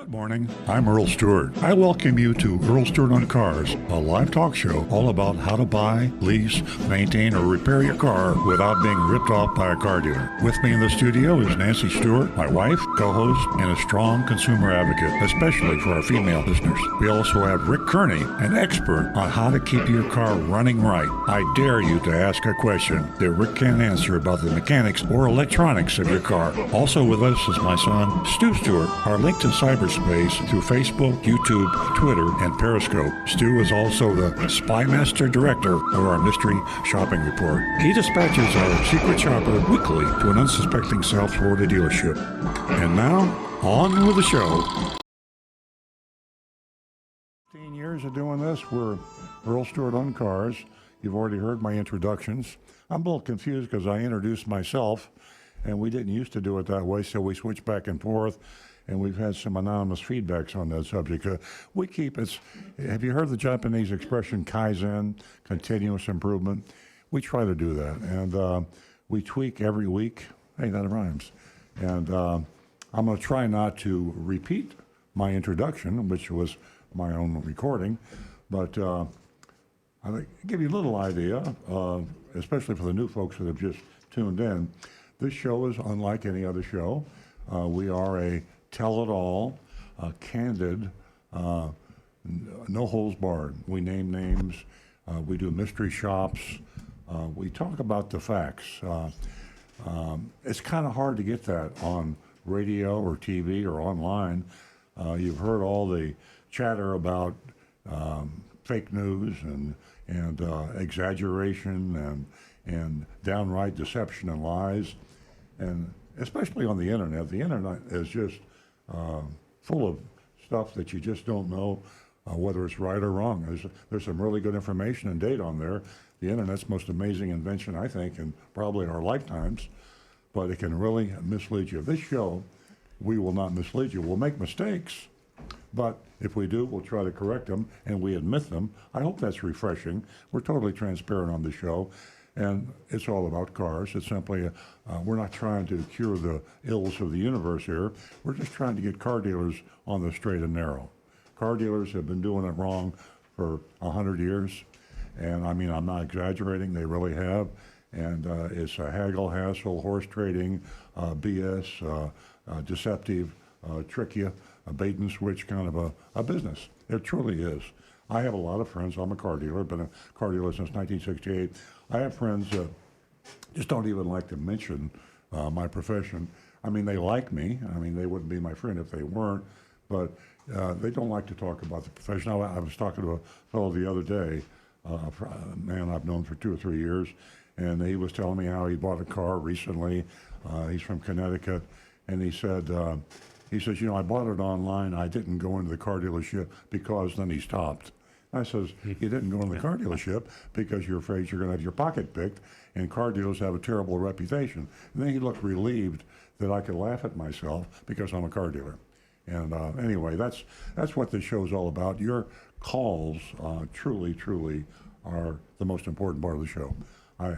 Good morning. I'm Earl Stewart. I welcome you to Earl Stewart on Cars, a live talk show all about how to buy, lease, maintain, or repair your car without being ripped off by a car dealer. With me in the studio is Nancy Stewart, my wife, co-host, and a strong consumer advocate, especially for our female listeners. We also have Rick Kearney, an expert on how to keep your car running right. I dare you to ask a question that Rick can't answer about the mechanics or electronics of your car. Also with us is my son, Stu Stewart, our link to cyberspace through Facebook, YouTube, Twitter, and Periscope. Stu is also the Spy Master Director of our Mystery Shopping Report. He dispatches our secret shopper weekly to an unsuspecting South Florida dealership. And now, on with the show. 15 years of doing this. We're Earl Stewart on Cars. You've already heard my introductions. I'm a little confused because I introduced myself, and we didn't used to do it that way, so we switched back and forth. And we've had some anonymous feedbacks on that subject. We keep it. Have you heard the Japanese expression Kaizen, continuous improvement? We try to do that, and we tweak every week. Hey, that rhymes. And I'm going to try not to repeat my introduction, which was my own recording, but I think give you a little idea, especially for the new folks that have just tuned in. This show is unlike any other show. We are a tell-it-all, candid, no holds barred. We name names, we do mystery shops, we talk about the facts. It's kind of hard to get that on radio or TV or online. You've heard all the chatter about fake news and exaggeration and downright deception and lies, and especially on the internet. The internet is just full of stuff that you just don't know whether it's right or wrong. There's some really good information and data on there. The internet's the most amazing invention, I think, in probably our lifetimes, but it can really mislead you. This show, we will not mislead you. We'll make mistakes, but if we do, we'll try to correct them, and we admit them. I hope that's refreshing. We're totally transparent on the show, and it's all about cars. It's simply, we're not trying to cure the ills of the universe here. We're just trying to get car dealers on the straight and narrow. Car dealers have been doing it wrong for 100 years, and I mean, I'm not exaggerating, they really have. And it's a haggle, hassle, horse trading, BS, deceptive, trick you, a bait and switch kind of a business. It truly is. I have a lot of friends. I'm a car dealer, been a car dealer since 1968. I have friends that just don't even like to mention my profession. I mean, they like me. I mean, they wouldn't be my friend if they weren't, but they don't like to talk about the profession. I was talking to a fellow the other day, a man I've known for 2 or 3 years, and he was telling me how he bought a car recently. He's from Connecticut, and he says, you know, I bought it online. I didn't go into the car dealership because then he stopped. I says, you didn't go into the car dealership because you're afraid you're going to have your pocket picked, and car dealers have a terrible reputation. And then he looked relieved that I could laugh at myself because I'm a car dealer. And anyway, that's what this show's all about. Your calls truly are the most important part of the show. I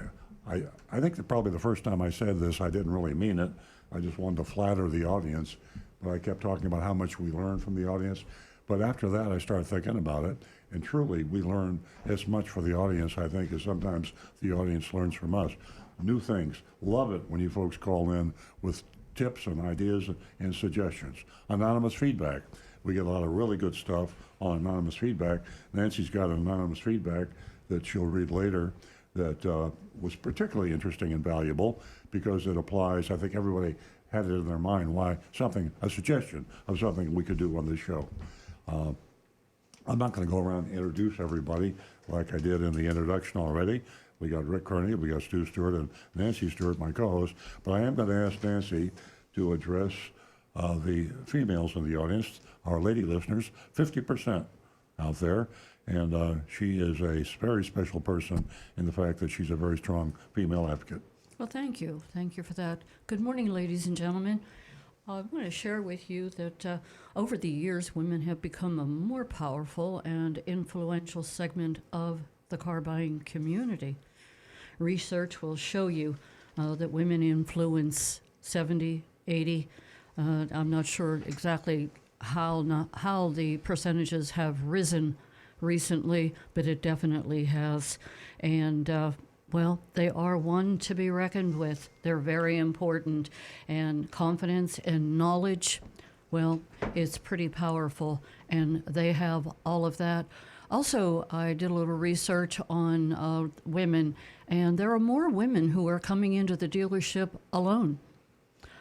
think that probably the first time I said this, I didn't really mean it. I just wanted to flatter the audience, but I kept talking about how much we learn from the audience. But after that, I started thinking about it, and truly, we learn as much for the audience, I think, as sometimes the audience learns from us. New things. Love it when you folks call in with tips and ideas and suggestions. Anonymous feedback. We get a lot of really good stuff on anonymous feedback. Nancy's got an anonymous feedback that she'll read later that was particularly interesting and valuable because it applies. I think everybody had it in their mind a suggestion of something we could do on this show. I'm not going to go around and introduce everybody like I did in the introduction already. We got Rick Kearney, we got Stu Stewart, and Nancy Stewart, my co-host. But I am going to ask Nancy to address the females in the audience, our lady listeners, 50% out there. And she is a very special person in the fact that she's a very strong female advocate. Well, thank you. Thank you for that. Good morning, ladies and gentlemen. I want to share with you that over the years, women have become a more powerful and influential segment of the car buying community. Research will show you that women influence 70, 80, I'm not sure exactly how the percentages have risen recently, but it definitely has. And well, they are one to be reckoned with. They're very important. And confidence and knowledge, well, it's pretty powerful. And they have all of that. Also, I did a little research on women, and there are more women who are coming into the dealership alone.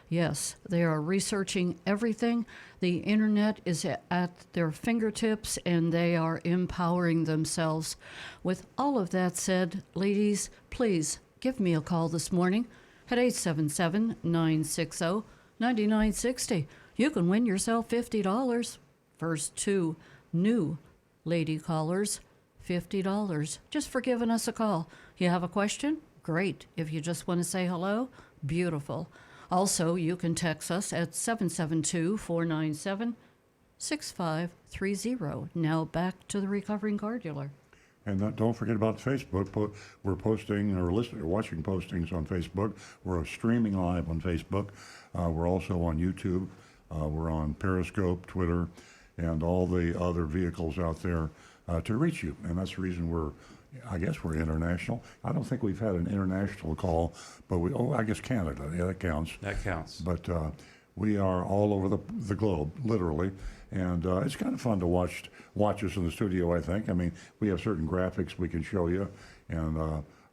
Yes, they are researching everything. The internet is at their fingertips, and they are empowering themselves. With all of that said, ladies, please give me a call this morning at 877-960-9960. You can win yourself $50. First 2 new lady callers, $50, just for giving us a call. You have a question? Great. If you just want to say hello, beautiful. Also, you can text us at 772-497-6530. Now back to the recovering car dealer. And don't forget about Facebook. We're posting or listening or watching postings on Facebook. We're streaming live on Facebook. We're also on YouTube. We're on Periscope, Twitter, and all the other vehicles out there to reach you. And that's the reason I guess we're international. I don't think we've had an international call, but I guess Canada, yeah, that counts. That counts. But we are all over the globe, literally. And it's kind of fun to watch us in the studio, I think. I mean, we have certain graphics we can show you. And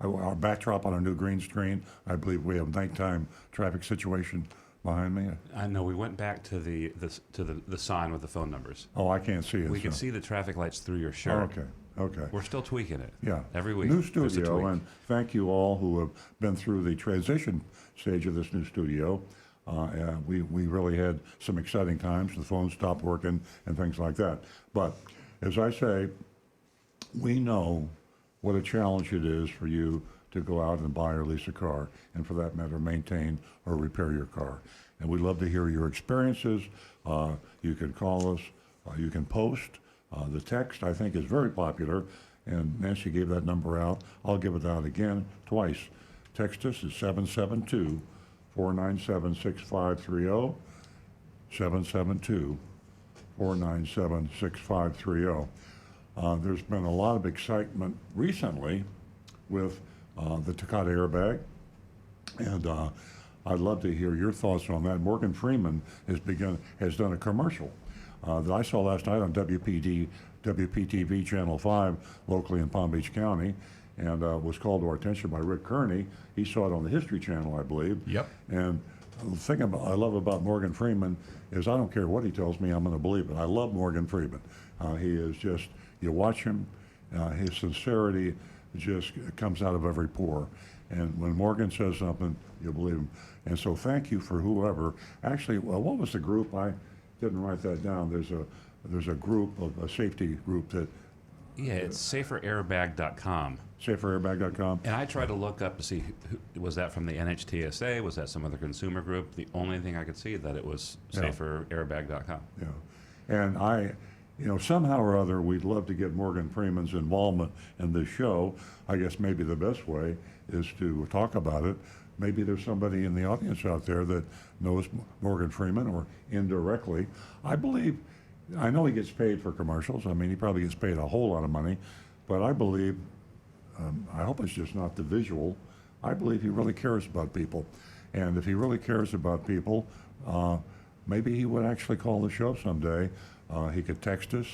our backdrop on our new green screen, I believe we have nighttime traffic situation behind me. I know we went back to the sign with the phone numbers. Oh, I can't see it. We can see the traffic lights through your shirt. Okay. We're still tweaking it. Yeah. Every week. New there's a studio, tweak. and thank you all who have been through the transition stage of this new studio. We really had some exciting times. The phone stopped working and things like that. But as I say, we know what a challenge it is for you to go out and buy or lease a car, and for that matter, maintain or repair your car. And we'd love to hear your experiences. You can call us. You can post. The text, I think, is very popular, and Nancy gave that number out. I'll give it out again twice. Text us at 772-497-6530, 772-497-6530. There's been a lot of excitement recently with the Takata airbag, and I'd love to hear your thoughts on that. Morgan Freeman has done a commercial that I saw last night on WPTV Channel 5, locally in Palm Beach County, and was called to our attention by Rick Kearney. He saw it on the History Channel, I believe. Yep. And the thing I love about Morgan Freeman is I don't care what he tells me, I'm going to believe it. I love Morgan Freeman. He is just, you watch him, his sincerity just comes out of every pore. And when Morgan says something, you believe him. And so thank you for whoever. Actually, what was the group? I didn't write that down. There's a group, a safety group that. Yeah, it's saferairbag.com. Saferairbag.com. And I tried to look up to see was that from the NHTSA, was that some other consumer group? The only thing I could see that it was saferairbag.com. Yeah. And somehow or other, we'd love to get Morgan Freeman's involvement in this show. I guess maybe the best way is to talk about it. Maybe there's somebody in the audience out there that knows Morgan Freeman or indirectly. I know he gets paid for commercials. I mean, he probably gets paid a whole lot of money, but I believe, I hope it's just not the visual, I believe he really cares about people. And if he really cares about people, maybe he would actually call the show someday. He could text us.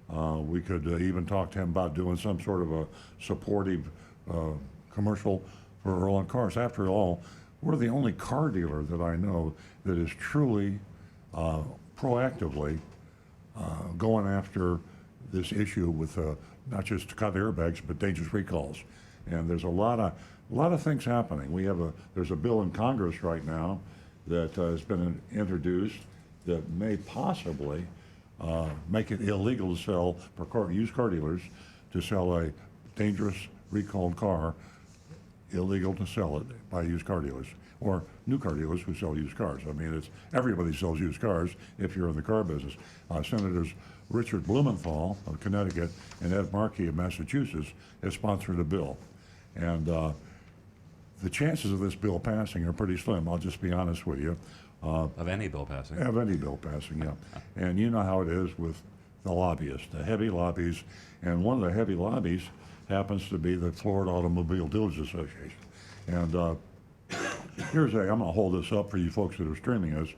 We could even talk to him about doing some sort of a supportive commercial for Earl on Cars. After all, we're the only car dealer that I know that is truly proactively going after this issue with not just Takata airbags but dangerous recalls. And there's a lot of things happening. There's a bill in Congress right now that has been introduced that may possibly make it illegal to sell for used car dealers to sell a dangerous recalled car. Illegal to sell it by used car dealers or new car dealers who sell used cars. I mean, everybody sells used cars if you're in the car business. Senators Richard Blumenthal of Connecticut and Ed Markey of Massachusetts have sponsored a bill. And the chances of this bill passing are pretty slim. I'll just be honest with you. Of any bill passing. Of any bill passing, yeah. And you know how it is with the lobbyists, the heavy lobbies. And one of the heavy lobbies happens to be the Florida Automobile Dealers Association. And I'm going to hold this up for you folks that are streaming us.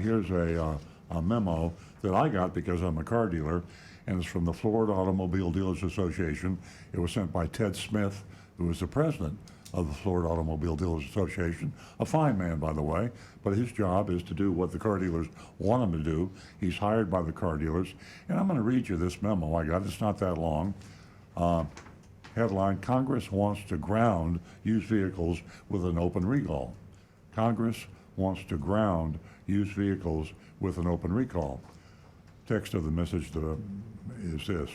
Here's a memo that I got because I'm a car dealer, and it's from the Florida Automobile Dealers Association. It was sent by Ted Smith, who was the president of the Florida Automobile Dealers Association, a fine man, by the way, but his job is to do what the car dealers want him to do. He's hired by the car dealers, and I'm going to read you this memo I got. It's not that long. Headline, Congress wants to ground used vehicles with an open recall. Congress wants to ground used vehicles with an open recall. Text of the message is this.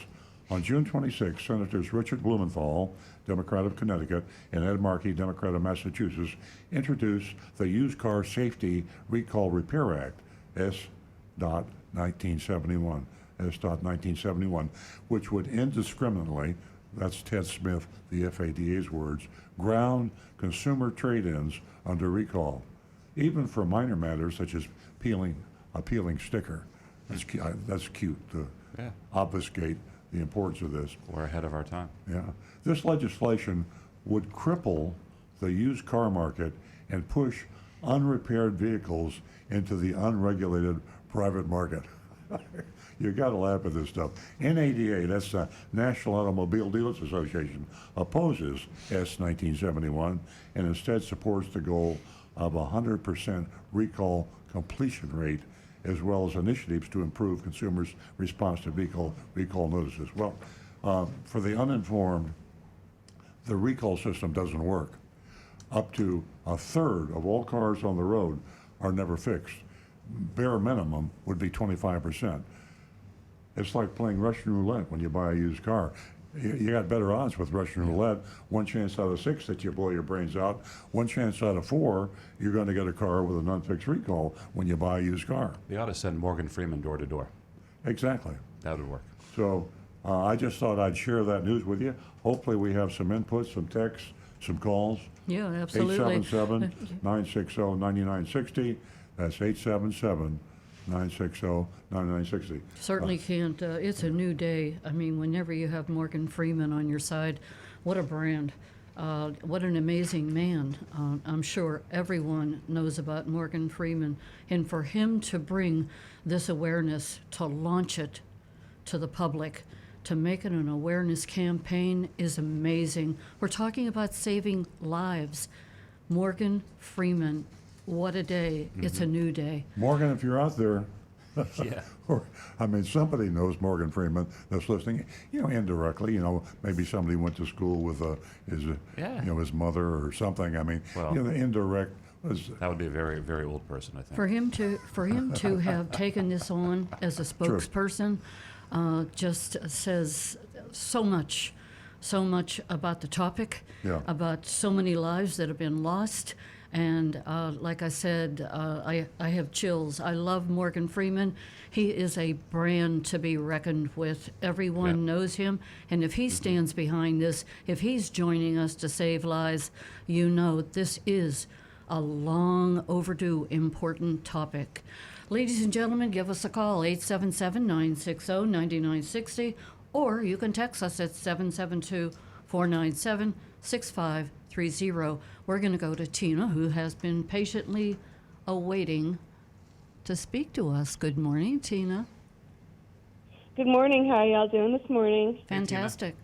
On June 26, Senators Richard Blumenthal, Democrat of Connecticut, and Ed Markey, Democrat of Massachusetts, introduced the Used Car Safety Recall Repair Act, S.1971, which would indiscriminately, that's Ted Smith, the FADA's words, ground consumer trade-ins under recall, even for minor matters such as a peeling sticker. That's cute to obfuscate the importance of this. We're ahead of our time. Yeah. This legislation would cripple the used car market and push unrepaired vehicles into the unregulated private market. You got to laugh at this stuff. NADA, that's the National Automobile Dealers Association, opposes S1971 and instead supports the goal of 100% recall completion rate, as well as initiatives to improve consumers' response to recall notices. Well, for the uninformed, the recall system doesn't work. Up to a third of all cars on the road are never fixed. Bare minimum would be 25%. It's like playing Russian roulette when you buy a used car. You got better odds with Russian roulette. One chance out of 6 that you blow your brains out. One chance out of 4, you're going to get a car with an unfixed recall when you buy a used car. They ought to send Morgan Freeman door to door. Exactly. That would work. So I just thought I'd share that news with you. Hopefully we have some input, some texts, some calls. Yeah, absolutely. 877-960-9960. That's 877-960-9960. Certainly can't. It's a new day. I mean, whenever you have Morgan Freeman on your side, what a brand. What an amazing man. I'm sure everyone knows about Morgan Freeman. And for him to bring this awareness, to launch it to the public, to make it an awareness campaign is amazing. We're talking about saving lives. Morgan Freeman, what a day. Mm-hmm. It's a new day. Morgan, if you're out there, Yeah. or, I mean, somebody knows Morgan Freeman that's listening, indirectly, maybe somebody went to school with his mother or something. I mean, Well, the indirect that would be a very, very old person, I think. For him to have taken this on as a spokesperson just says so much about the topic, about so many lives that have been lost. And like I said, I have chills. I love Morgan Freeman. He is a brand to be reckoned with. Everyone knows him. And if he stands behind this, if he's joining us to save lives, this is a long overdue, important topic. Ladies and gentlemen, give us a call, 877-960-9960, or you can text us at 772-497-6530. We're going to go to Tina, who has been patiently awaiting to speak to us. Good morning, Tina. Good morning. How are y'all doing this morning? Fantastic.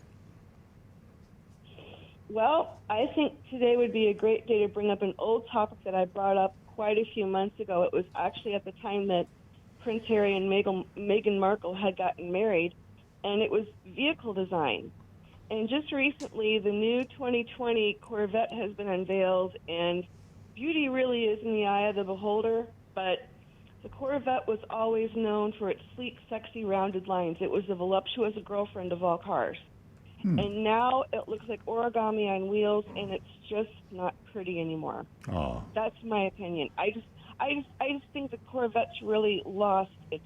Well, I think today would be a great day to bring up an old topic that I brought up quite a few months ago. It was actually at the time that Prince Harry and Meghan Markle had gotten married, and it was vehicle design. And just recently, the new 2020 Corvette has been unveiled, and beauty really is in the eye of the beholder, but the Corvette was always known for its sleek, sexy, rounded lines. It was the voluptuous girlfriend of all cars. And now it looks like origami on wheels, and it's just not pretty anymore. Oh. That's my opinion. I just think the Corvette's really lost its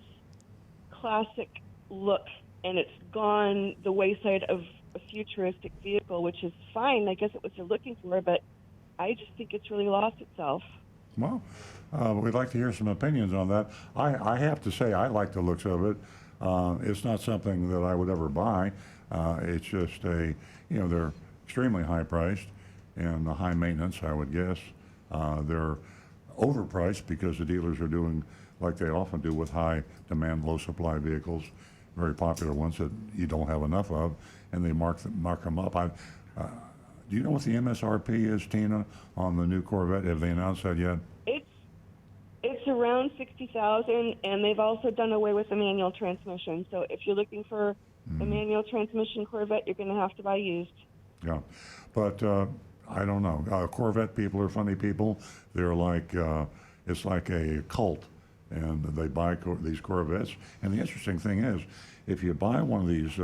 classic look, and it's gone the wayside of a futuristic vehicle, which is fine. I guess it was they're looking for, but I just think it's really lost itself. Well, we'd like to hear some opinions on that. I have to say I like the looks of it. It's not something that I would ever buy. It's just they're extremely high priced and high maintenance, I would guess. They're overpriced because the dealers are doing like they often do with high demand, low supply vehicles, very popular ones that you don't have enough of, and they mark them up. Do you know what the MSRP is, Tina, on the new Corvette? Have they announced that yet? It's around 60,000, and they've also done away with the manual transmission. So if you're looking for a manual transmission Corvette, you're going to have to buy used. Yeah, but I don't know. Corvette people are funny people. They're like it's like a cult, and they buy these Corvettes. And the interesting thing is, if you buy one of these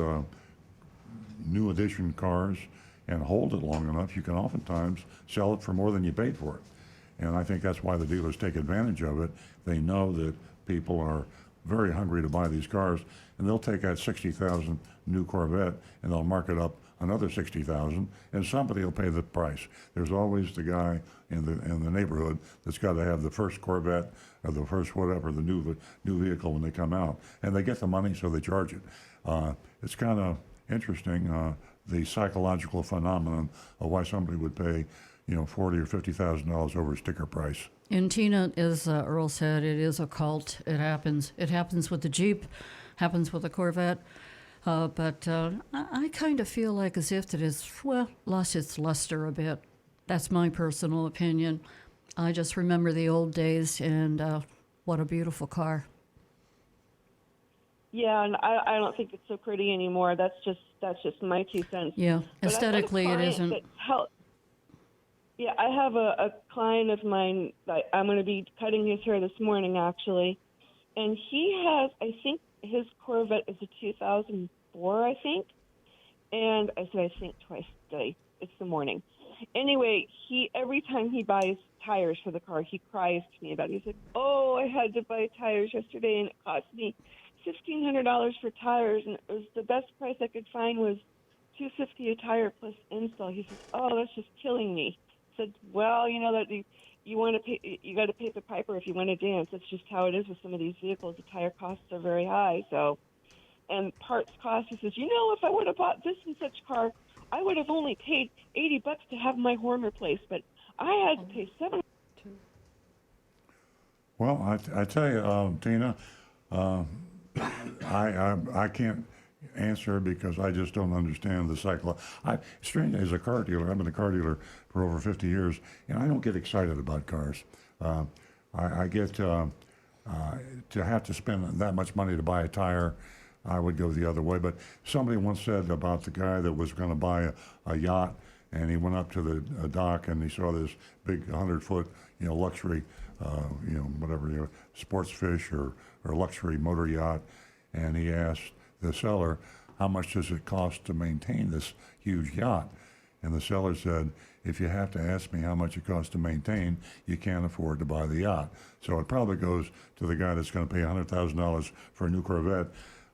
new edition cars and hold it long enough, you can oftentimes sell it for more than you paid for it. And I think that's why the dealers take advantage of it. They know that people are very hungry to buy these cars, and they'll take that 60,000 new Corvette and they'll mark it up another 60,000, and somebody will pay the price. There's always the guy in the neighborhood that's got to have the first Corvette or the first whatever, the new vehicle when they come out, and they get the money, so they charge it. It's kind of interesting, the psychological phenomenon of why somebody would pay, $40,000 or $50,000 over a sticker price. And Tina, as Earl said, it is a cult. It happens. It happens with the Jeep, happens with the Corvette. But I kind of feel like as if it has, lost its luster a bit. That's my personal opinion. I just remember the old days, and what a beautiful car. Yeah, and I don't think it's so pretty anymore. That's just my 2 cents. Yeah, But aesthetically it isn't. Yeah, I have a client of mine that I'm going to be cutting his hair this morning, actually. And he has, I think his Corvette is a 2004, I think. And I said I think twice today. It's the morning. Anyway, every time he buys tires for the car, he cries to me about it. He's like, oh, I had to buy tires yesterday, and it cost me $1,500 for tires, and it was the best price I could find was $250 a tire plus install. He says, oh, that's just killing me. I said, well, that you want to pay, you got to pay the piper if you want to dance. That's just how it is with some of these vehicles. The tire costs are very high. So, and parts cost. He says, if I would have bought this and such car, I would have only paid $80 to have my horn replaced, but I had to pay $7. Well, I tell you, Tina, I can't answer because I just don't understand the cycle. Strange, as a car dealer, I've been a car dealer for over 50 years, and I don't get excited about cars. I get to have to spend that much money to buy a tire. I would go the other way. But somebody once said about the guy that was going to buy a yacht, and he went up to the dock and he saw this big 100-foot, luxury, whatever, sports fish or luxury motor yacht, and he asked the seller, how much does it cost to maintain this huge yacht? And the seller said, if you have to ask me how much it costs to maintain, you can't afford to buy the yacht. So it probably goes to the guy that's going to pay $100,000 for a new Corvette.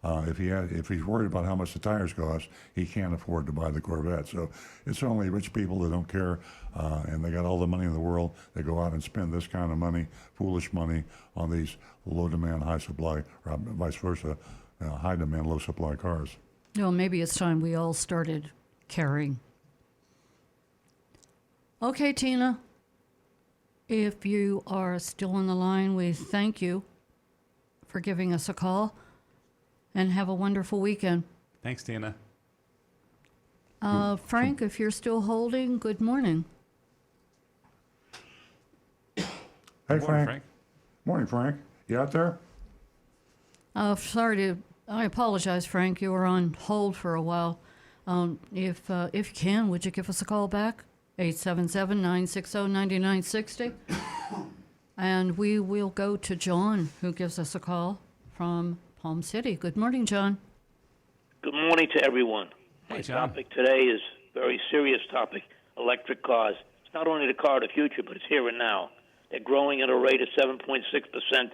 If he's worried about how much the tires cost, he can't afford to buy the Corvette. So it's only rich people that don't care, and they got all the money in the world. They go out and spend this kind of money, foolish money, on these low demand, high supply, or vice versa, high demand, low supply cars. No, maybe it's time we all started caring. Okay, Tina, if you are still on the line, we thank you for giving us a call, and have a wonderful weekend. Thanks, Tina. Frank, if you're still holding, good morning. Hey, Good morning, Frank. Morning, Frank. You out there? I apologize, Frank. You were on hold for a while. If you can, would you give us a call back? 877-960-9960. And we will go to John, who gives us a call from Palm City. Good morning, John. Good morning to everyone. Hey, My John. topic today is a very serious topic, electric cars. It's not only the car of the future, but it's here and now. They're growing at a rate of 7.6%.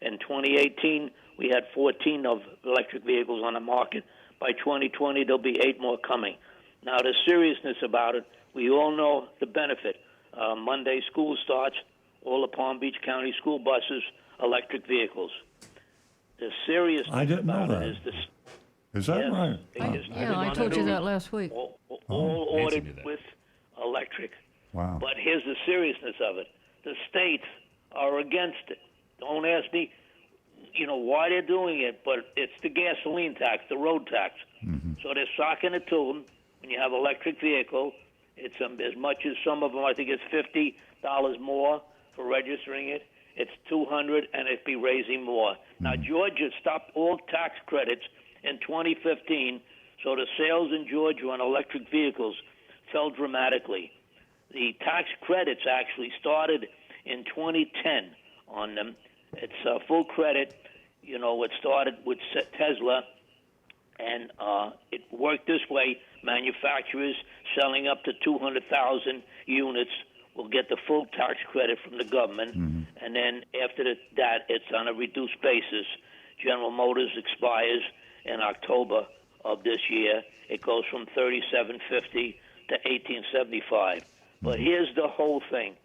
In 2018, we had 14 of electric vehicles on the market. By 2020, there'll be 8 more coming. Now, the seriousness about it, we all know the benefit Monday school starts, all the Palm Beach County school buses, electric vehicles. The seriousness I didn't know about that. it is this. Is that Yes, right? they Wow. just- Yeah, I told you that last week. All Nancy knew ordered that. with electric. Wow. But here's the seriousness of it. The states are against it. Don't ask me, why they're doing it, but it's the gasoline tax, the road tax. So they're socking it to them. When you have electric vehicle, it's as much as some of them, I think it's $50 more for registering it. It's $200, and it'd be raising more. Now, Georgia stopped all tax credits in 2015, so the sales in Georgia on electric vehicles fell dramatically. The tax credits actually started in 2010 on them. It's full credit. It started with Tesla, and it worked this way. Manufacturers selling up to 200,000 units will get the full tax credit from the government, and then after that, it's on a reduced basis. General Motors expires in October of this year. It goes from $37.50 to $18.75. But here's the whole thing.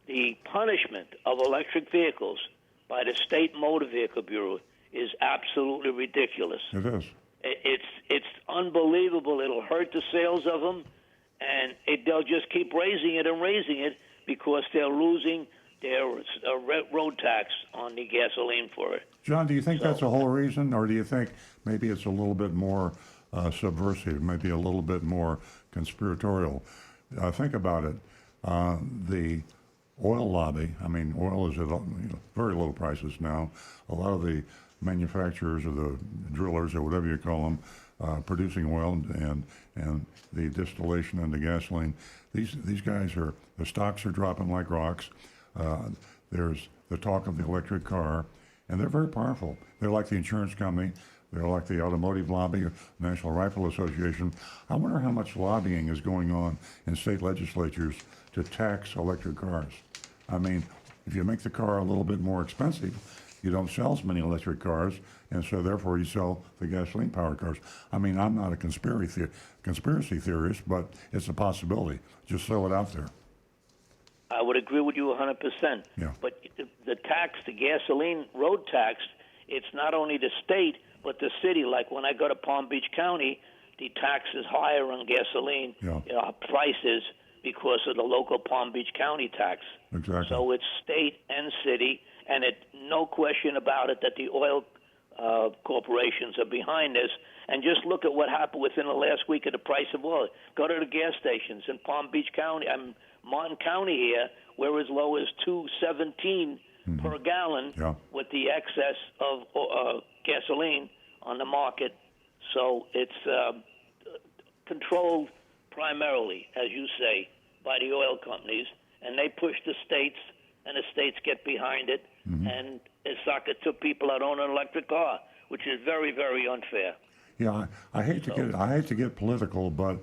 The punishment of electric vehicles by the State Motor Vehicle Bureau is absolutely ridiculous. It is. It's unbelievable. It'll hurt the sales of them, and they'll just keep raising it because they're losing their road tax on the gasoline for it. John, do you think that's the whole reason, or do you think maybe it's a little bit more subversive, maybe a little bit more conspiratorial? Think about it. The oil lobby, oil is at very low prices now. A lot of the manufacturers or the drillers or whatever you call them, producing oil and the distillation and the gasoline, these guys the stocks are dropping like rocks. There's the talk of the electric car, and they're very powerful. They're like the insurance company. They're like the automotive lobby, National Rifle Association. I wonder how much lobbying is going on in state legislatures to tax electric cars. If you make the car a little bit more expensive, you don't sell as many electric cars, and so therefore you sell the gasoline-powered cars. I'm not a conspiracy theorist, but it's a possibility. Just throw it out there. I would agree with you 100%. Yeah. But the tax, the gasoline road tax, it's not only the state, but the city. Like when I go to Palm Beach County, the tax is higher on gasoline prices because of the local Palm Beach County tax. Exactly. So it's state and city, and no question about it that the oil corporations are behind this. And just look at what happened within the last week of the price of oil. Go to the gas stations in Palm Beach County, Martin County here, we're as low as $2.17 per gallon with the excess of gasoline on the market. So it's controlled primarily, as you say, by the oil companies, and they push the states, and the states get behind it, and it's sucker to people that own an electric car, which is very, very unfair. Yeah, I hate to get political, but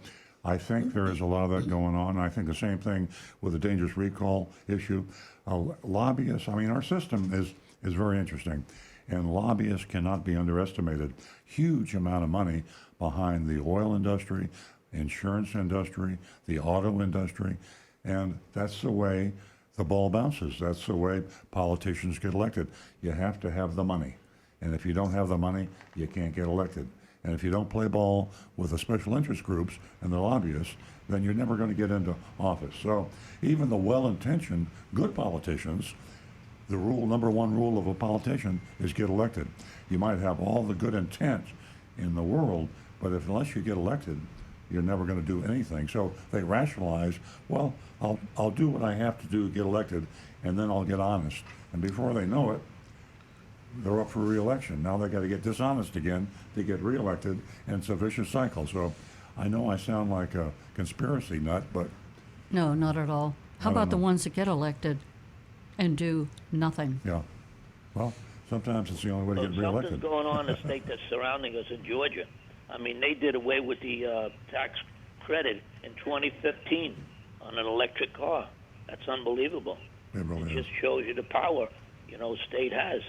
I think there is a lot of that going on. I think the same thing with the dangerous recall issue. Lobbyists, our system is very interesting, and lobbyists cannot be underestimated. Huge amount of money behind the oil industry, insurance industry, the auto industry, and that's the way the ball bounces. That's the way politicians get elected. You have to have the money, and if you don't have the money, you can't get elected. And if you don't play ball with the special interest groups and the lobbyists, then you're never going to get into office. So even the well-intentioned good politicians, the number one rule of a politician is get elected. You might have all the good intent in the world, but unless you get elected, you're never going to do anything. So they rationalize, well, I'll do what I have to do to get elected, and then I'll get honest. And before they know it, they're up for re-election. Now they got to get dishonest again to get re-elected, and it's a vicious cycle. So I know I sound like a conspiracy nut, but No, not at all. How about the ones that get elected and do nothing? yeah. Well, sometimes it's the only way to get re-elected. Something's going on in the state that's surrounding us in Georgia. They did away with the tax credit in 2015 on an electric car. That's unbelievable. It really It is. just shows you the power, state has.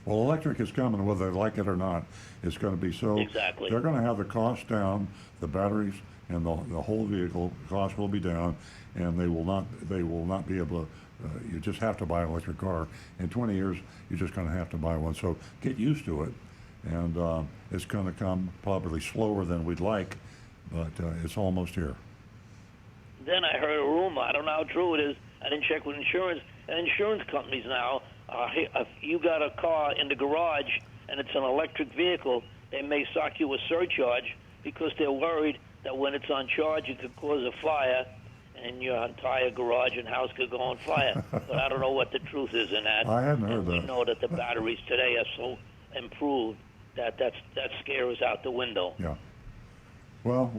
Well, electric is coming, whether they like it or not. It's going to be so. Exactly. They're going to have the cost down, the batteries, and the whole vehicle cost will be down, and they will not be able to. You just have to buy an electric car. In 20 years, you're just going to have to buy one. So get used to it, and it's going to come probably slower than we'd like, but it's almost here. Then I heard a rumor. I don't know how true it is. I didn't check with insurance. And insurance companies now, if you got a car in the garage and it's an electric vehicle, they may sock you a surcharge because they're worried that when it's on charge, it could cause a fire, and your entire garage and house could go on fire. But I don't know what the truth is in that. I hadn't heard and that. We know that the batteries today are so improved that that scare is out the window. Yeah. Well,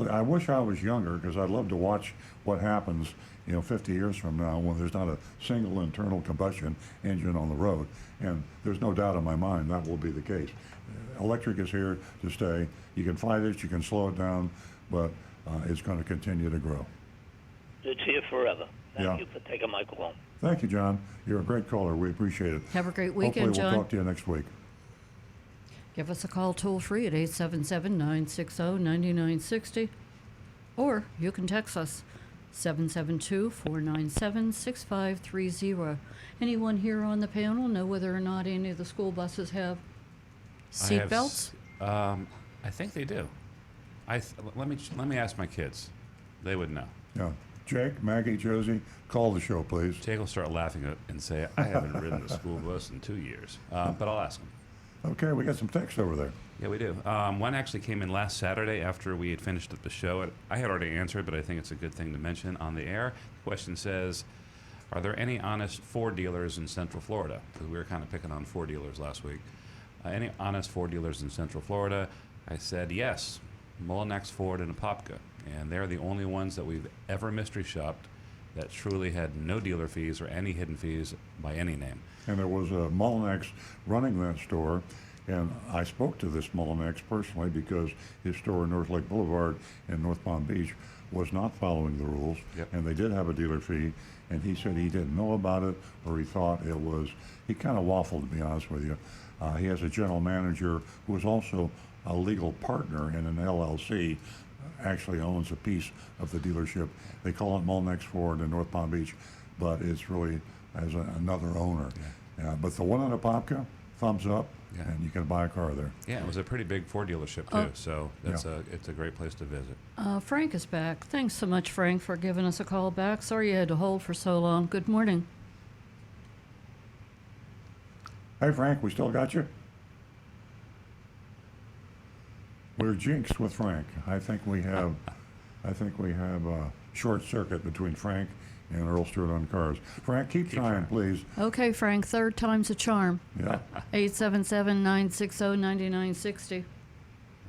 I wish I was younger, because I'd love to watch what happens, 50 years from now, when there's not a single internal combustion engine on the road. And there's no doubt in my mind that will be the case. Electric is here to stay. You can fight it, you can slow it down, but it's going to continue to grow. It's here forever. Thank Yeah. you for taking my call. Thank you, John. You're a great caller. We appreciate it. Have a great weekend, Hopefully John. we'll talk to you next week. Give us a call toll free at 877-960-9960, or you can text us 772-497-6530. Anyone here on the panel know whether or not any of the school buses have seat belts? I think they do. Let me ask my kids. They would know. Yeah. Jake, Maggie, Josie, call the show, please. Jake will start laughing and say, I haven't ridden a school bus in 2 years. But I'll ask him. Okay, we got some text over there. Yeah, we do. One actually came in last Saturday after we had finished up the show. I had already answered, but I think it's a good thing to mention on the air. The question says, are there any honest Ford dealers in Central Florida? Because we were kind of picking on Ford dealers last week. Any honest Ford dealers in Central Florida? I said yes. Mullenix Ford and Apopka. And they're the only ones that we've ever mystery shopped that truly had no dealer fees or any hidden fees by any name. And there was a Mullenix running that store, and I spoke to this Mullenix personally because his store in North Lake Boulevard in North Palm Beach was not following the rules, Yep. and they did have a dealer fee, and he said he didn't know about it, or he thought it was, he kind of waffled, to be honest with you. He has a general manager who is also a legal partner in an LLC, actually owns a piece of the dealership. They call it Mullenix Ford in North Palm Beach, but it's really as another owner. But the one in Apopka, thumbs up, Yeah. and you can buy a car there. Yeah, it was a pretty big Ford dealership too, so it's a great place to visit. Frank is back. Thanks so much, Frank, for giving us a call back. Sorry you had to hold for so long. Good morning. Hey, Frank, we still got you? We're jinxed with Frank. I think we have a short circuit between Frank and Earl Stewart on cars. Frank, keep trying, please. Okay, Frank, third time's a charm. Yeah. 877-960-9960.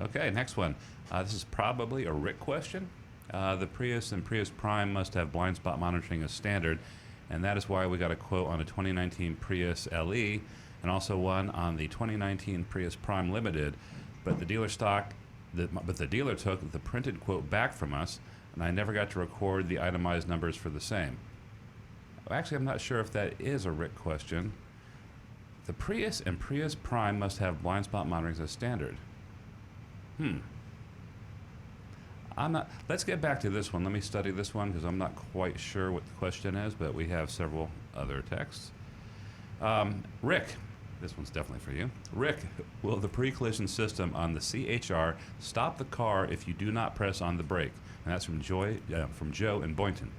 Okay, next one. This is probably a Rick question. The Prius and Prius Prime must have blind spot monitoring as standard, and that is why we got a quote on a 2019 Prius LE and also one on the 2019 Prius Prime Limited. But the dealer took the printed quote back from us, and I never got to record the itemized numbers for the same. Actually, I'm not sure if that is a Rick question. The Prius and Prius Prime must have blind spot monitoring as standard. Let's get back to this one. Let me study this one because I'm not quite sure what the question is, but we have several other texts. Rick, this one's definitely for you. Rick, will the pre-collision system on the CHR stop the car if you do not press on the brake? And that's from Joe in Boynton.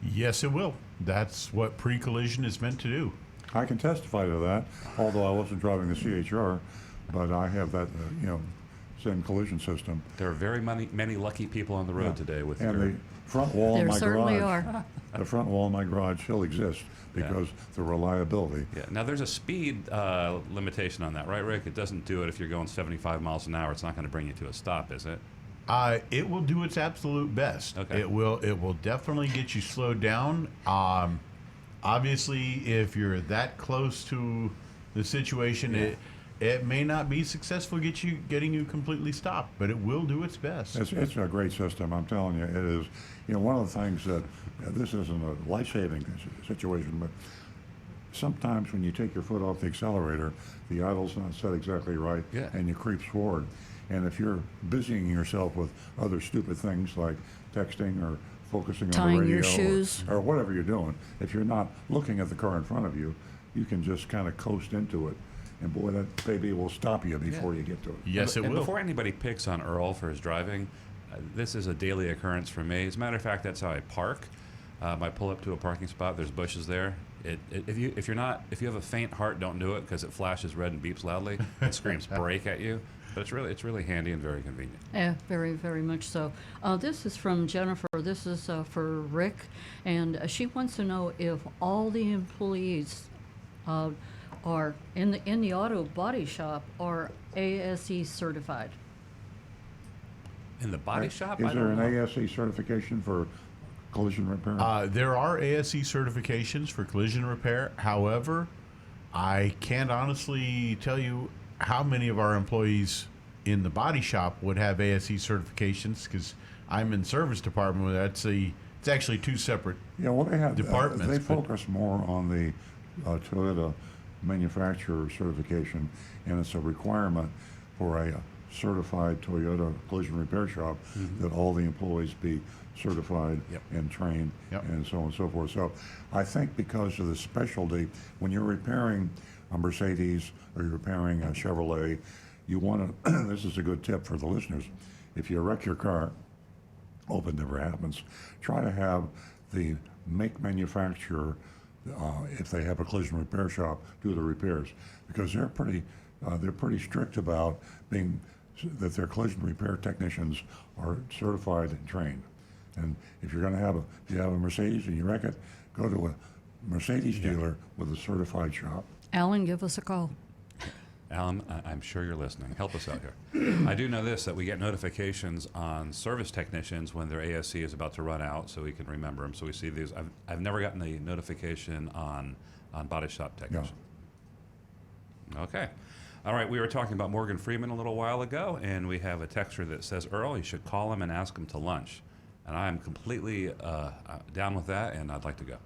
Yes, it will. That's what pre-collision is meant to do. I can testify to that, although I wasn't driving the CHR, but I have that, same collision system. There are very many lucky people on the road today with And their... the front wall There in my certainly garage, are. the front wall in my garage still exists because the reliability. Yeah. Now, there's a speed limitation on that, right, Rick? It doesn't do it if you're going 75 miles an hour. It's not going to bring you to a stop, is it? It will do its absolute best. Okay. It will definitely get you slowed down. Obviously, if you're that close to the situation, it may not be successful getting you completely stopped, but it will do its best. It's a great system, I'm telling you. It is, one of the things that, this isn't a life-saving situation, but sometimes when you take your foot off the accelerator, the idle's not set exactly right, and you creep forward. And if you're busying yourself with other stupid things like texting or focusing on Tying the radio your shoes. or whatever you're doing, if you're not looking at the car in front of you, you can just kind of coast into it. And boy, that baby will stop you before you get to it. Yes, it And will. before anybody picks on Earl for his driving, this is a daily occurrence for me. As a matter of fact, that's how I park. I pull up to a parking spot. There's bushes there. If you have a faint heart, don't do it because it flashes red and beeps loudly. It screams brake at you. But it's really handy and very convenient. Yeah, very, very much so. This is from Jennifer. This is for Rick, and she wants to know if all the employees are in the auto body shop are ASE certified. In the body shop, Is I there don't an know. ASE certification for collision repair? There are ASE certifications for collision repair. However, I can't honestly tell you how many of our employees in the body shop would have ASE certifications because I'm in service department where it's actually two separate. Yeah, well, they have departments, they but- focus more on the Toyota manufacturer certification, and it's a requirement for a certified Toyota collision repair shop that all the employees be certified Yep. and trained Yep. and so on and so forth. So I think because of the specialty, when you're repairing a Mercedes or you're repairing a Chevrolet, you want to, this is a good tip for the listeners, if you wreck your car, hope it never happens, try to have the make manufacturer, if they have a collision repair shop, do the repairs, because they're pretty strict about that their collision repair technicians are certified and trained. And if you're going to have if you have a Mercedes and you wreck it, go to a Mercedes dealer with a certified shop. Alan, give us a call. Alan, I'm sure you're listening. Help us out here. I do know this, that we get notifications on service technicians when their ASC is about to run out, so we can remember them. So we see these. I've never gotten the notification on body shop technician. Okay. All right, we were talking about Morgan Freeman a little while ago, and we have a texter that says, Earl, you should call him and ask him to lunch. And I am completely down with that, and I'd like to go.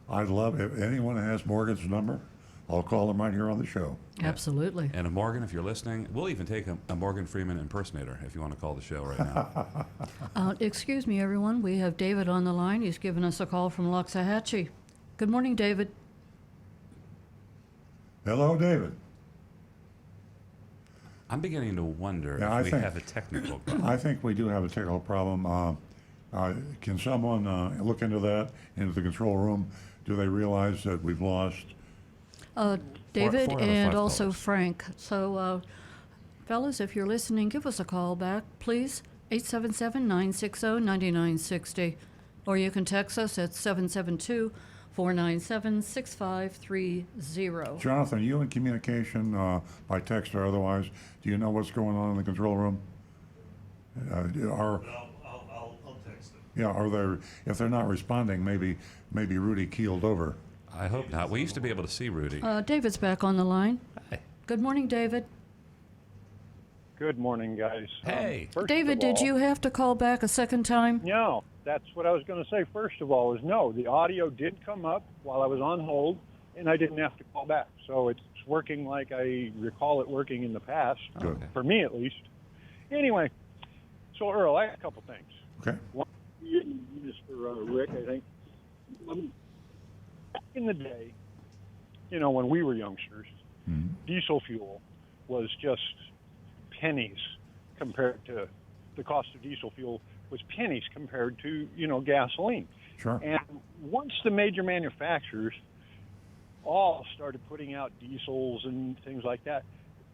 I'd love, if anyone has Morgan's number, I'll call him right here on the show. Yeah. Absolutely. And Morgan, if you're listening, we'll even take a Morgan Freeman impersonator if you want to call the show right now. Excuse me, everyone. We have David on the line. He's given us a call from Loxahatchee. Good morning, David. Hello, David. I'm beginning to wonder Yeah, if we have a technical problem. I think we do have a technical problem. Can someone look into that, into the control room? Do they realize that we've lost? David four out of and five also callers. Frank. So, fellas, if you're listening, give us a call back, please. 877-960-9960. Or you can text us at 772-497-6530. Jonathan, you in communication by text or otherwise? Do you know what's going on in the control room? I'll text them. Yeah, are they? If they're not responding, maybe Rudy keeled over. I hope not. We used to be able to see Rudy. David's back on the line. Hi. Good morning, David. Good morning, guys. Hey. First David, of did all- you have to call back a second time? No, that's what I was going to say. First of all, is no. The audio did come up while I was on hold, and I didn't have to call back. So it's working like I recall it working in the past, Good. Okay. for me at least. Anyway, so Earl, I have a couple things. Okay. One is for Rick, I think. Back in the day, when we were youngsters, diesel fuel was just pennies compared to the cost of diesel fuel was pennies compared to gasoline. Sure. And once the major manufacturers all started putting out diesels and things like that,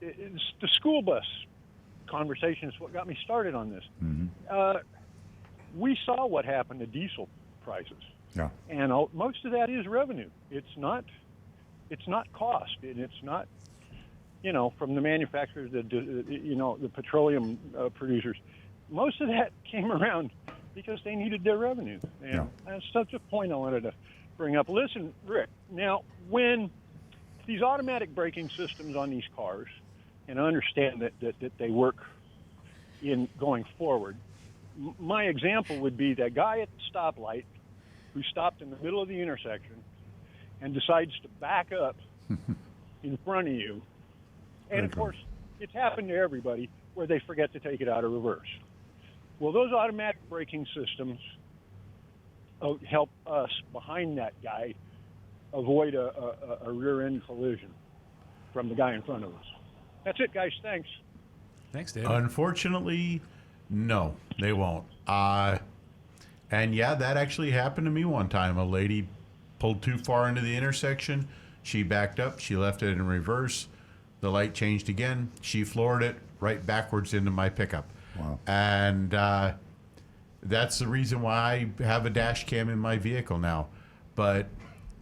it's the school bus conversation is what got me started on this. We saw what happened to diesel prices, Yeah. and most of that is revenue. It's not cost, and it's not from the manufacturers, the petroleum producers. Most of that came around because they needed their revenue. And Yeah. that's such a point I wanted to bring up. Listen, Rick, now when these automatic braking systems on these cars, and I understand that they work in going forward, my example would be that guy at the stoplight who stopped in the middle of the intersection and decides to back up in front of you. And, of course, it's happened to everybody. where they forget to take it out of reverse. Well, those automatic braking systems help us behind that guy avoid a rear-end collision from the guy in front of us. That's it, guys. Thanks. Thanks, David. Unfortunately, no, they won't. And yeah, that actually happened to me one time. A lady pulled too far into the intersection. She backed up. She left it in reverse. The light changed again. She floored it right backwards into my pickup. Wow. And that's the reason why I have a dash cam in my vehicle now. But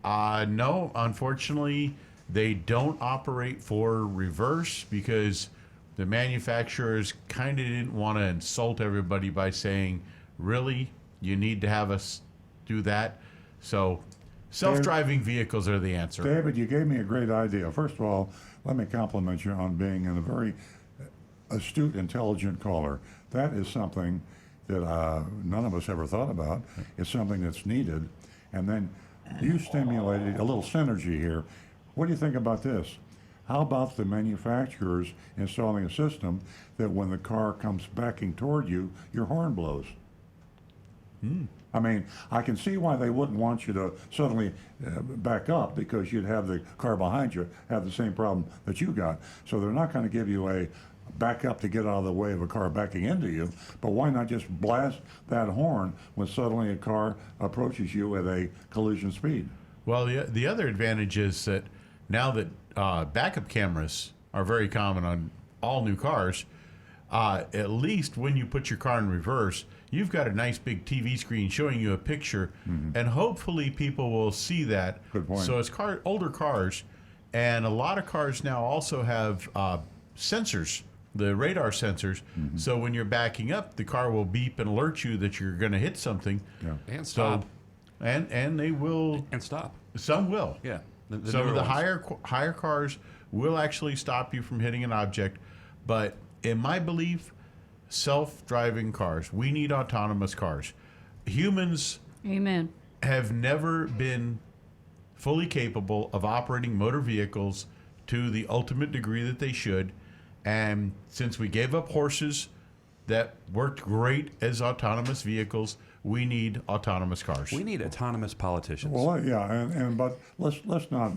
no, unfortunately, they don't operate for reverse because the manufacturers kind of didn't want to insult everybody by saying, really, you need to have us do that. So self-driving vehicles are the answer. David, you gave me a great idea. First of all, let me compliment you on being a very astute, intelligent caller. That is something that none of us ever thought about. It's something that's needed. And then you stimulated a little synergy here. What do you think about this? How about the manufacturers installing a system that when the car comes backing toward you, your horn blows? I mean, I can see why they wouldn't want you to suddenly back up because you'd have the car behind you have the same problem that you got. So they're not going to give you a back up to get out of the way of a car backing into you, but why not just blast that horn when suddenly a car approaches you at a collision speed? Well, the other advantage is that now that backup cameras are very common on all new cars, at least when you put your car in reverse, you've got a nice big TV screen showing you a picture, and hopefully people will see that. Good point. So it's older cars, and a lot of cars now also have sensors, the radar sensors. So when you're backing up, the car will beep and alert you that you're going to hit something. Yeah. And stop. So, and they will. And stop. Some will. Yeah. The Some newer of the ones. higher cars will actually stop you from hitting an object, but in my belief, self-driving cars. We need autonomous cars. Humans Amen. have never been fully capable of operating motor vehicles to the ultimate degree that they should. And since we gave up horses that worked great as autonomous vehicles, we need autonomous cars. We need autonomous politicians. Well, yeah, but let's not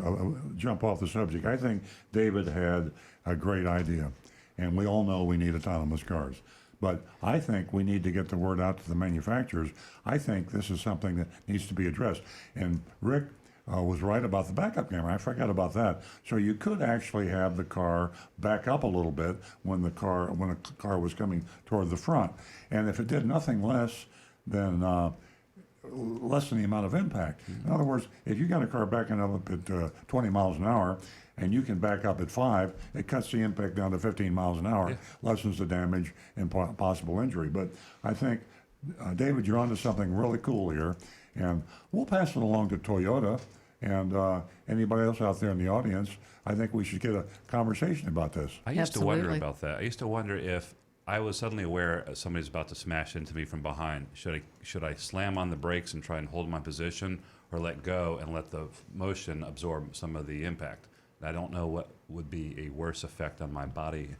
jump off the subject. I think David had a great idea, and we all know we need autonomous cars. But I think we need to get the word out to the manufacturers. I think this is something that needs to be addressed. And Rick was right about the backup camera. I forgot about that. So you could actually have the car back up a little bit when a car was coming toward the front, and if it did nothing less than lessen the amount of impact. In other words, if you got a car backing up at 20 miles an hour and you can back up at 5, it cuts the impact down to 15 miles an hour, lessens the damage and possible injury. But I think, David, you're onto something really cool here, and we'll pass it along to Toyota and anybody else out there in the audience. I think we should get a conversation about this. I used to wonder Absolutely. about that. I used to wonder if I was suddenly aware somebody's about to smash into me from behind. Should I slam on the brakes and try and hold my position, or let go and let the motion absorb some of the impact? I don't know what would be a worse effect on my body,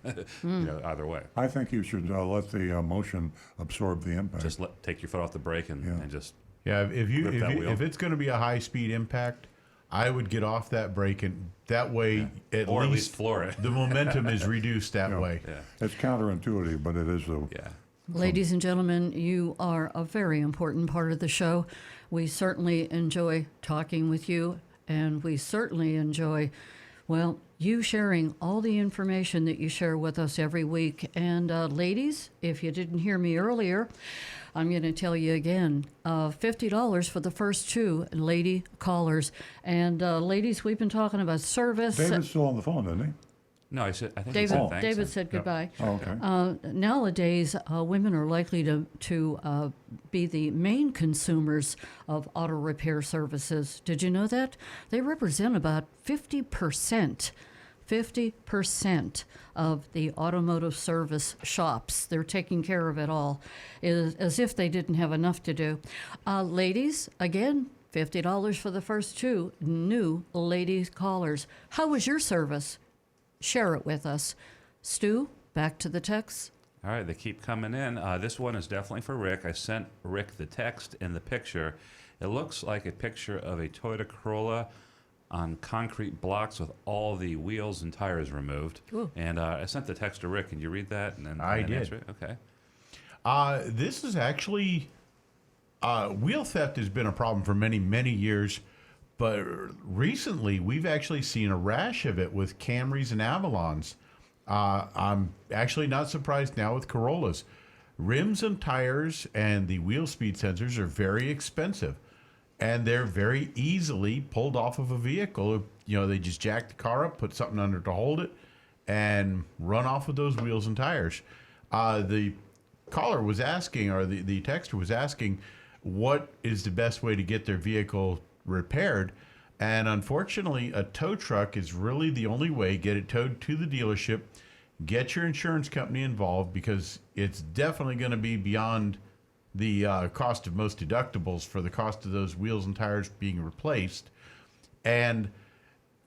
either way. I think you should let the motion absorb the impact. Just take your foot off the brake and just. Yeah, Grip that wheel. if it's going to be a high speed impact, I would get off that brake, and that way Or at least floor it. the momentum is reduced that way. Yeah. It's counterintuitive, but it is the. Yeah. Ladies and gentlemen, you are a very important part of the show. We certainly enjoy talking with you, and we certainly enjoy, you sharing all the information that you share with us every week. And ladies, if you didn't hear me earlier, I'm going to tell you again, $50 for the first 2 lady callers. And ladies, we've been talking about service. David's still on the phone, isn't he? No, I said thanks. David said goodbye. Oh, okay. Nowadays, women are likely to be the main consumers of auto repair services. Did you know that? They represent about 50%. 50% of the automotive service shops. They're taking care of it all, as if they didn't have enough to do. Ladies, again, $50 for the first 2 new ladies callers. How was your service? Share it with us. Stu, Back to the texts. All right, they keep coming in. This one is definitely for Rick. I sent Rick the text and the picture. It looks like a picture of a Toyota Corolla on concrete blocks with all the wheels and tires removed. Ooh. And I sent the text to Rick. Can you read that? And then I did. answer it? Okay. This is actually wheel theft has been a problem for many, many years, but recently we've actually seen a rash of it with Camrys and Avalons. I'm actually not surprised now with Corollas. Rims and tires and the wheel speed sensors are very expensive, and they're very easily pulled off of a vehicle. You know, they just jack the car up, put something under to hold it, and run off with those wheels and tires. The caller was asking, or the texter was asking, what is the best way to get their vehicle repaired? And unfortunately, a tow truck is really the only way. Get it towed to the dealership, get your insurance company involved, because it's definitely going to be beyond the cost of most deductibles for the cost of those wheels and tires being replaced. And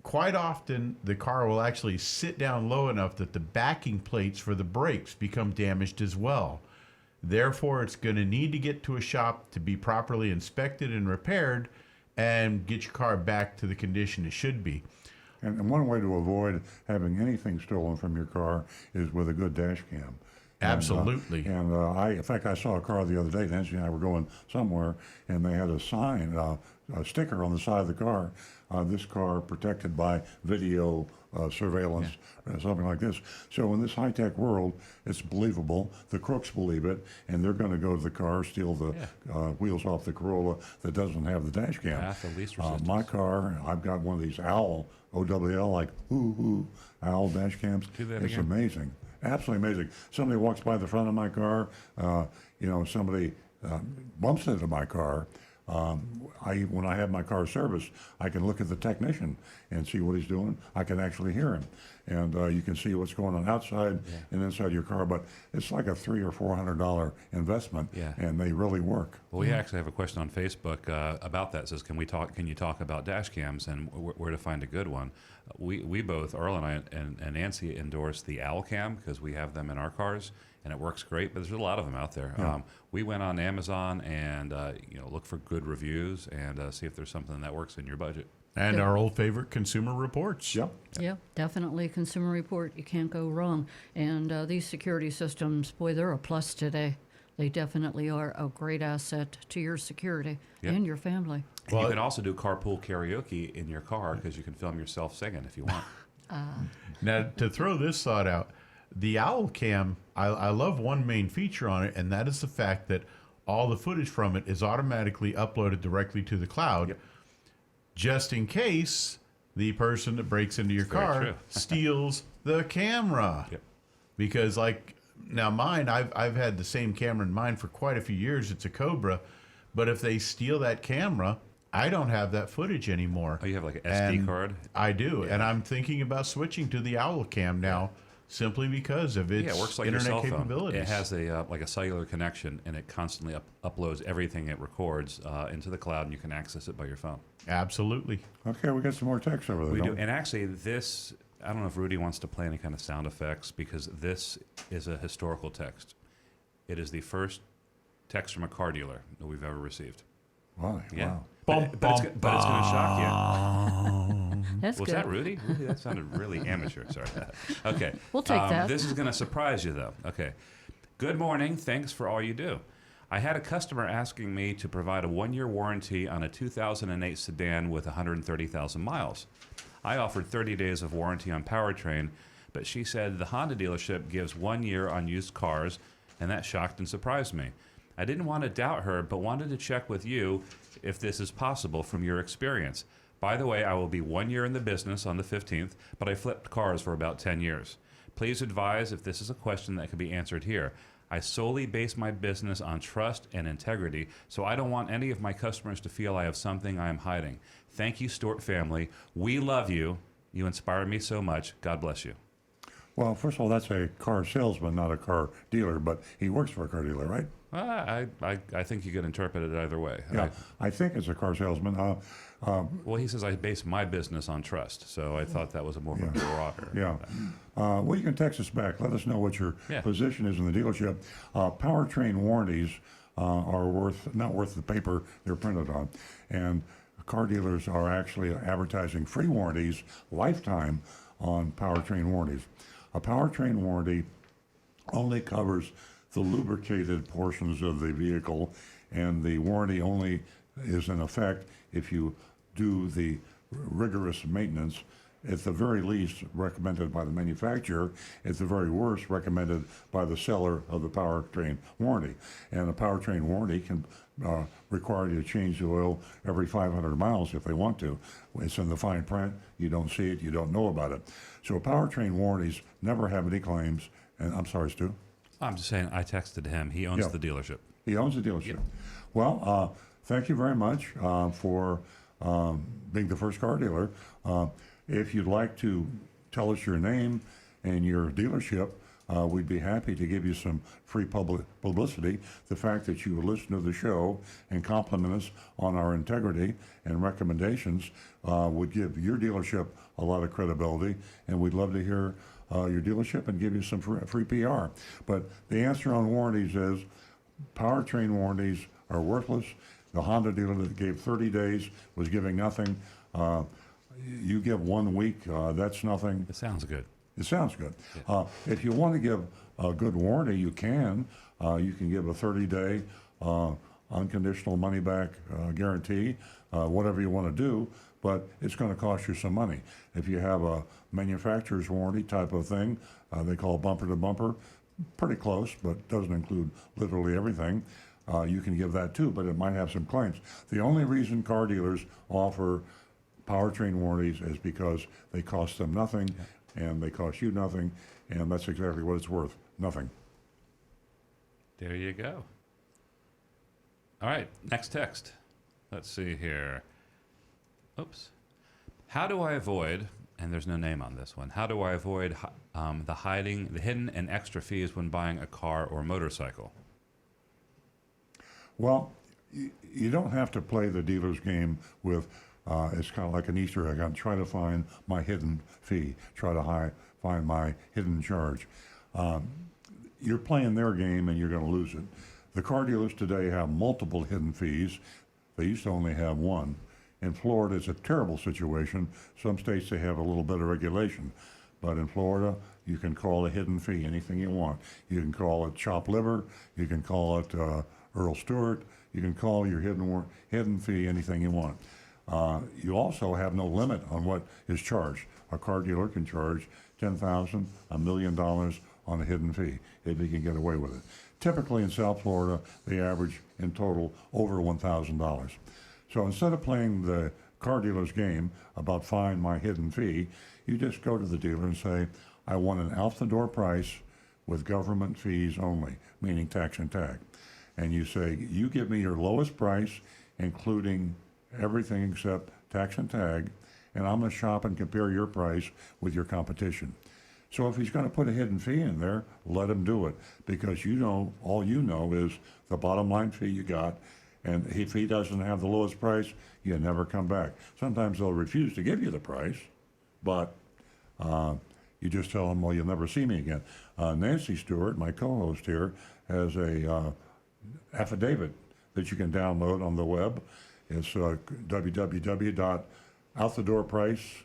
quite often, the car will actually sit down low enough that the backing plates for the brakes become damaged as well. Therefore, it's going to need to get to a shop to be properly inspected and repaired and get your car back to the condition it should be. And one way to avoid having anything stolen from your car is with a good dash cam. Absolutely. In fact, I saw a car the other day. Nancy and I were going somewhere, and they had a sign, a sticker on the side of the car. This car protected by video surveillance, something like this. So in this high-tech world, it's believable. The crooks believe it, and they're going to go to the car, steal the wheels off the Corolla that doesn't have the dash cam. Path of least resistance. My car, I've got one of these OWL, OWL, like OWL dash cams. Do that It's again. amazing. Absolutely amazing. Somebody walks by the front of my car, somebody bumps into my car. When I have my car serviced, I can look at the technician and see what he's doing. I can actually hear him, and you can see what's going on outside and inside your car. But it's like a $300 or $400 investment, and they really work. Well, we actually have a question on Facebook about that. It says, can you talk about dash cams and where to find a good one? We both, Earl and I and Nancy, endorse the OWL cam because we have them in our cars, and it works great. But there's a lot of them out there. Yeah. We went on Amazon and look for good reviews and see if there's something that works in your budget. And our old favorite, Consumer Reports. Yep. Yeah, definitely Consumer Report. You can't go wrong. And these security systems, boy, they're a plus today. They definitely are a great asset to your security and your family. And you can also do carpool karaoke in your car because you can film yourself singing if you want. Now, to throw this thought out, the OWL cam, I love one main feature on it, and that is the fact that all the footage from it is automatically uploaded directly to the cloud, just in case the person that breaks into your Very car true. steals the camera. Yep. Because, now mine, I've had the same camera in mine for quite a few years. It's a Cobra. But if they steal that camera, I don't have that footage anymore. Oh, you have like an SD And card? I do, and I'm thinking about switching to the OWL cam now, simply because of its It works like internet your cell phone. capabilities. It has a like a cellular connection, and it constantly uploads everything it records into the cloud, and you can access it by your phone. Absolutely. Okay, we got some more text over there. We don't do, and actually, this I don't know if Rudy wants to play any kind of sound effects because this is a historical text. It is the first text from a car dealer that we've ever received. Wow. Yeah. Wow. But it's going to shock you. That's Was good. that Rudy? Rudy? That sounded really amateur. Sorry. Okay. We'll take that. This is going to surprise you, though. Okay. Good morning. Thanks for all you do. I had a customer asking me to provide a 1-year warranty on a 2008 sedan with 130,000 miles. I offered 30 days of warranty on Powertrain, but she said the Honda dealership gives 1 year on used cars, and that shocked and surprised me. I didn't want to doubt her, but wanted to check with you if this is possible from your experience. By the way, I will be 1 year in the business on the 15th, but I flipped cars for about 10 years. Please advise if this is a question that can be answered here. I solely base my business on trust and integrity, so I don't want any of my customers to feel I have something I am hiding. Thank you, Stewart family. We love you. You inspire me so much. God bless you. Well, first of all, that's a car salesman, not a car dealer, but he works for a car dealer, right? Well, I think you could interpret it either way. Yeah, I think it's a car salesman. Well, he says I base my business on trust, so I thought that was a more of a broader. Yeah. Well, you can text us back. Let us know what your position is in the dealership. Powertrain warranties are not worth the paper they're printed on. And car dealers are actually advertising free warranties, lifetime, on powertrain warranties. A powertrain warranty only covers the lubricated portions of the vehicle, and the warranty only is in effect if you do the rigorous maintenance, at the very least recommended by the manufacturer, at the very worst recommended by the seller of the powertrain warranty. And a powertrain warranty can require you to change the oil every 500 miles if they want to. It's in the fine print. You don't see it. You don't know about it. So powertrain warranties never have any claims. And I'm sorry, Stu? I'm just saying I texted him. He owns the dealership. He owns the dealership. Well, thank you very much for being the first car dealer. If you'd like to tell us your name and your dealership, we'd be happy to give you some free publicity. The fact that you listen to the show and compliment us on our integrity and recommendations would give your dealership a lot of credibility, and we'd love to hear your dealership and give you some free PR. But the answer on warranties is powertrain warranties are worthless. The Honda dealer that gave 30 days was giving nothing. You give 1 week, that's nothing. It sounds good. It sounds good. If you want to give a good warranty, you can. You can give a 30-day unconditional money-back guarantee, whatever you want to do, but it's going to cost you some money. If you have a manufacturer's warranty type of thing, they call bumper to bumper, pretty close, but doesn't include literally everything. You can give that too, but it might have some claims. The only reason car dealers offer powertrain warranties is because they cost them nothing, and they cost you nothing, and that's exactly what it's worth, nothing. There you go. All right, next text. Let's see here. Oops. How do I avoid, and there's no name on this one, how do I avoid the hidden and extra fees when buying a car or motorcycle? Well, you don't have to play the dealer's game with, it's kind of like an Easter egg. I'm trying to find my hidden fee, try to find my hidden charge. You're playing their game and you're going to lose it. The car dealers today have multiple hidden fees. They used to only have one. In Florida, it's a terrible situation. Some states, they have a little better regulation. But in Florida, you can call a hidden fee anything you want. You can call it chopped liver. You can call it Earl Stewart. You can call your hidden fee anything you want. You also have no limit on what is charged. A car dealer can charge $10,000, $1 million on a hidden fee if he can get away with it. Typically in South Florida, they average in total over $1,000. So instead of playing the car dealer's game about find my hidden fee, you just go to the dealer and say, I want an out-the-door price with government fees only, meaning tax and tag. And you say, you give me your lowest price, including everything except tax and tag, and I'm going to shop and compare your price with your competition. So if he's going to put a hidden fee in there, let him do it, because you know, all you know is the bottom line fee you got, and if he doesn't have the lowest price, you never come back. Sometimes they'll refuse to give you the price, but you just tell them, well, you'll never see me again. Nancy Stewart, my co-host here, has a affidavit that you can download on the web. It's www.outthedoorprice.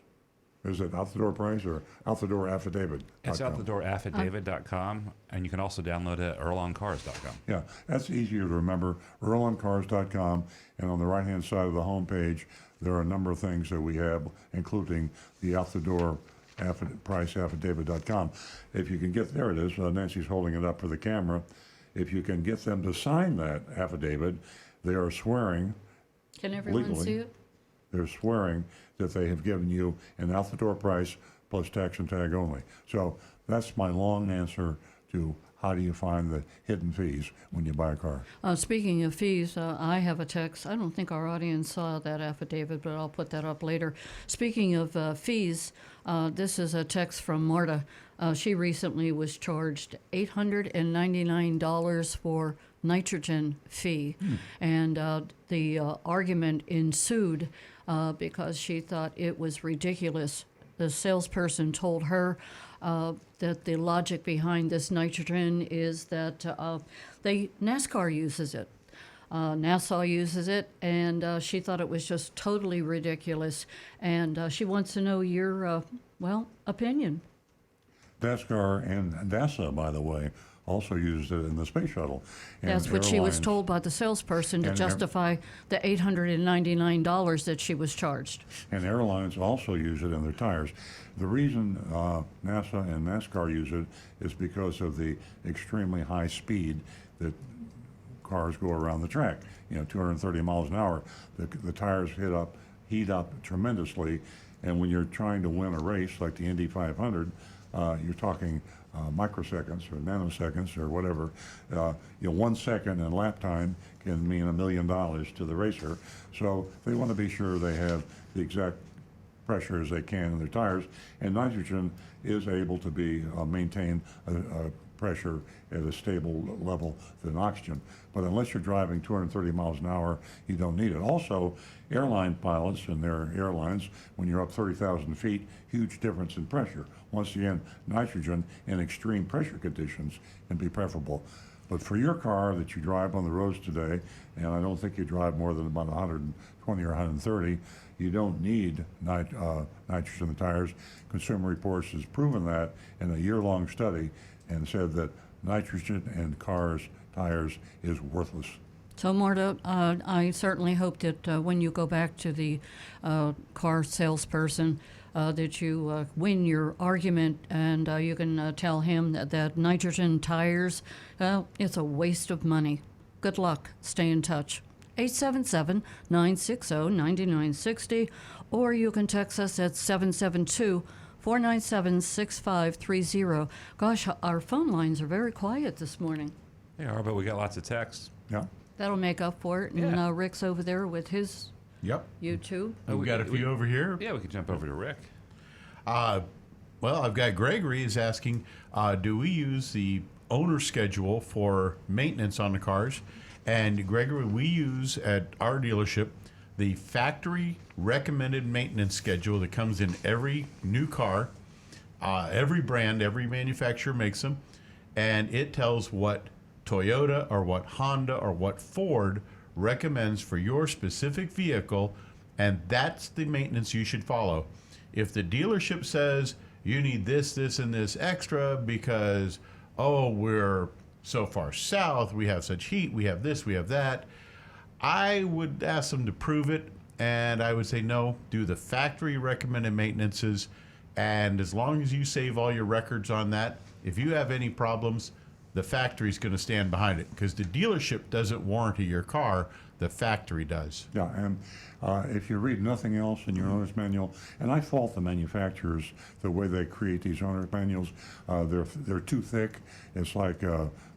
Is it Out the Door Price or Out the Door Affidavit? It's outthedooraffidavit.com, and you can also download it at earloncars.com. Yeah, that's easier to remember, earloncars.com, and on the right-hand side of the homepage, there are a number of things that we have, including the Out the Door Price Affidavit.com. If you can get, there it is, Nancy's holding it up for the camera. If you can get them to sign that affidavit, they are swearing. Can everyone legally, see it? They're swearing that they have given you an out-the-door price plus tax and tag only. So that's my long answer to how do you find the hidden fees when you buy a car. Speaking of fees, I have a text. I don't think our audience saw that affidavit, but I'll put that up later. Speaking of fees, this is a text from Marta. She recently was charged $899 for nitrogen fee. And the argument ensued because she thought it was ridiculous. The salesperson told her that the logic behind this nitrogen is that NASCAR uses it. NASA uses it, and she thought it was just totally ridiculous. And she wants to know your, opinion. NASCAR and NASA, by the way, also used it in the space shuttle. And That's what she was airlines- told by the salesperson to and justify the $899 that she was charged. And airlines also use it in their tires. The reason NASA and NASCAR use it is because of the extremely high speed that cars go around the track. 230 miles an hour. The tires heat up tremendously, and when you're trying to win a race like the Indy 500, you're talking microseconds or nanoseconds or whatever. 1 second in lap time can mean $1 million to the racer. So they want to be sure they have the exact pressure as they can in their tires, and nitrogen is able to be maintain a pressure at a stable level than oxygen. But unless you're driving 230 miles an hour, you don't need it. Also, airline pilots and their airlines, when you're up 30,000 feet, huge difference in pressure. Once again, nitrogen in extreme pressure conditions can be preferable. But for your car that you drive on the roads today, and I don't think you drive more than about 120 or 130, you don't need nitrogen in the tires. Consumer Reports has proven that in a year-long study and said that nitrogen in cars' tires is worthless. So, Marta, I certainly hope that when you go back to the car salesperson, that you win your argument and you can tell him that nitrogen tires, it's a waste of money. Good luck. Stay in touch. 877-960-9960, or you can text us at 772-497-6530. Gosh, our phone lines are very quiet this morning. They are, but we got lots of texts. Yeah. That'll make up for it. And Yeah. Rick's over there with his Yep. YouTube. We've got a few over here. Yeah, we could jump over to Rick. Well, I've got Gregory is asking, do we use the owner schedule for maintenance on the cars? And Gregory, we use at our dealership the factory recommended maintenance schedule that comes in every new car. Every brand, every manufacturer makes them. And it tells what Toyota or what Honda or what Ford recommends for your specific vehicle, and that's the maintenance you should follow. If the dealership says you need this, this, and this extra because, we're so far south, we have such heat, we have this, we have that, I would ask them to prove it, and I would say no, do the factory recommended maintenances, and as long as you save all your records on that, if you have any problems, the factory's going to stand behind it, because the dealership doesn't warranty your car, the factory does. Yeah, and if you read nothing else in your owner's manual, and I fault the manufacturers the way they create these owner's manuals, they're too thick. It's like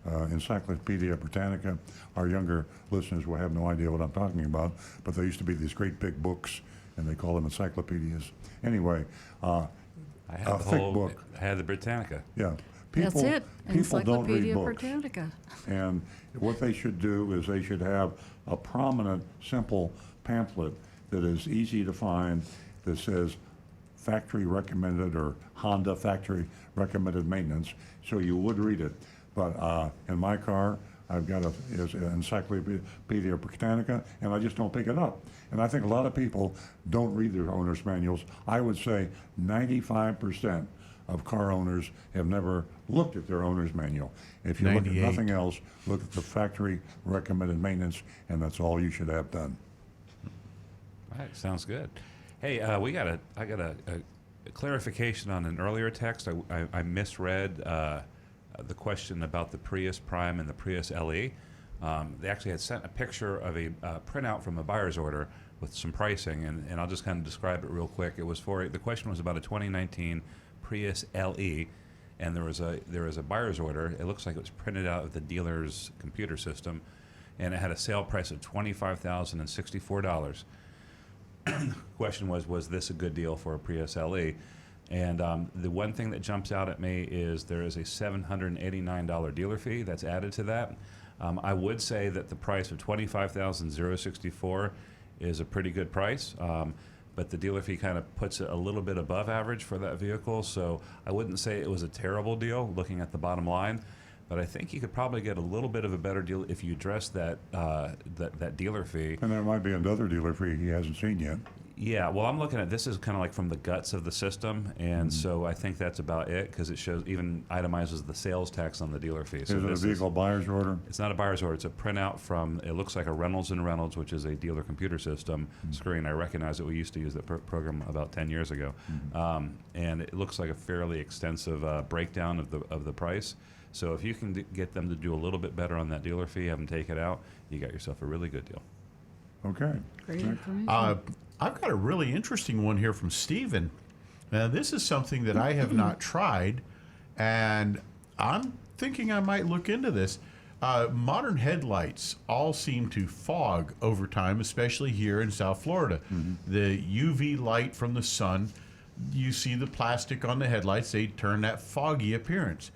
Encyclopedia Britannica. Our younger listeners will have no idea what I'm talking about, but there used to be these great big books, and they call them encyclopedias. Anyway, I had a the thick whole, book. I had the Britannica. Yeah. That's it. People don't read Encyclopedia books. Britannica. And what they should do is they should have a prominent, simple pamphlet that is easy to find that says factory recommended or Honda factory recommended maintenance, so you would read it. But in my car, I've got an Encyclopedia Britannica, and I just don't pick it up. And I think a lot of people don't read their owner's manuals. I would say 95% of car owners have never looked at their owner's manual. If you look at 98. nothing else, look at the factory recommended maintenance, and that's all you should have done. All right, sounds good. Hey, I got a clarification on an earlier text. I misread the question about the Prius Prime and the Prius LE. They actually had sent a picture of a printout from a buyer's order with some pricing, and I'll just kind of describe it real quick. It was the question was about a 2019 Prius LE, and there was a buyer's order. It looks like it was printed out of the dealer's computer system, and it had a sale price of $25,064. The question was this a good deal for a Prius LE? And the one thing that jumps out at me is there is a $789 dealer fee that's added to that. I would say that the price of $25,064 is a pretty good price, but the dealer fee kind of puts it a little bit above average for that vehicle. So I wouldn't say it was a terrible deal looking at the bottom line, but I think you could probably get a little bit of a better deal if you address that that dealer fee. And there might be another dealer fee he hasn't seen yet. Yeah, well, I'm looking at this is kind of like from the guts of the system, and so I think that's about it because it shows even itemizes the sales tax on the dealer fee. So Is it a vehicle buyer's order? It's not a buyer's order. It's a printout from. It looks like a Reynolds and Reynolds, which is a dealer computer system screen. I recognize that we used to use that program about 10 years ago, and it looks like a fairly extensive breakdown of the price. So if you can get them to do a little bit better on that dealer fee, have them take it out, you got yourself a really good deal. Okay. Great information. I've got a really interesting one here from Steven. Now, this is something that I have not tried, and I'm thinking I might look into this. Modern headlights all seem to fog over time, especially here in South Florida. The UV light from the sun, you see the plastic on the headlights, they turn that foggy appearance.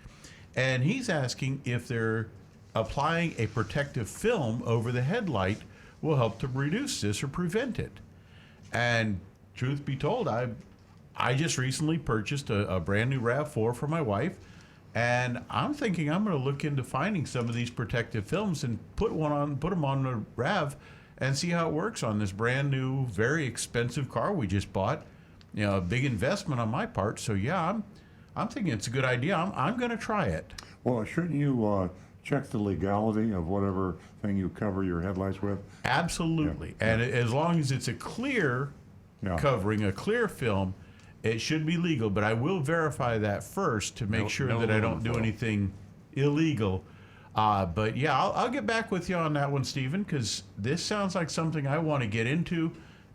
And he's asking if they're applying a protective film over the headlight will help to reduce this or prevent it. And truth be told, I just recently purchased a brand new RAV4 for my wife, and I'm thinking I'm going to look into finding some of these protective films and put them on the RAV and see how it works on this brand new, very expensive car we just bought. You know, a big investment on my part. So yeah, I'm thinking it's a good idea. I'm going to try it. Well, shouldn't you check the legality of whatever thing you cover your headlights with? Absolutely. Yeah. And as long as it's a clear covering, a clear film, it should be legal. But I will verify that first to make sure that I don't do anything illegal. But yeah, I'll get back with you on that one, Stephen, because this sounds like something I want to get into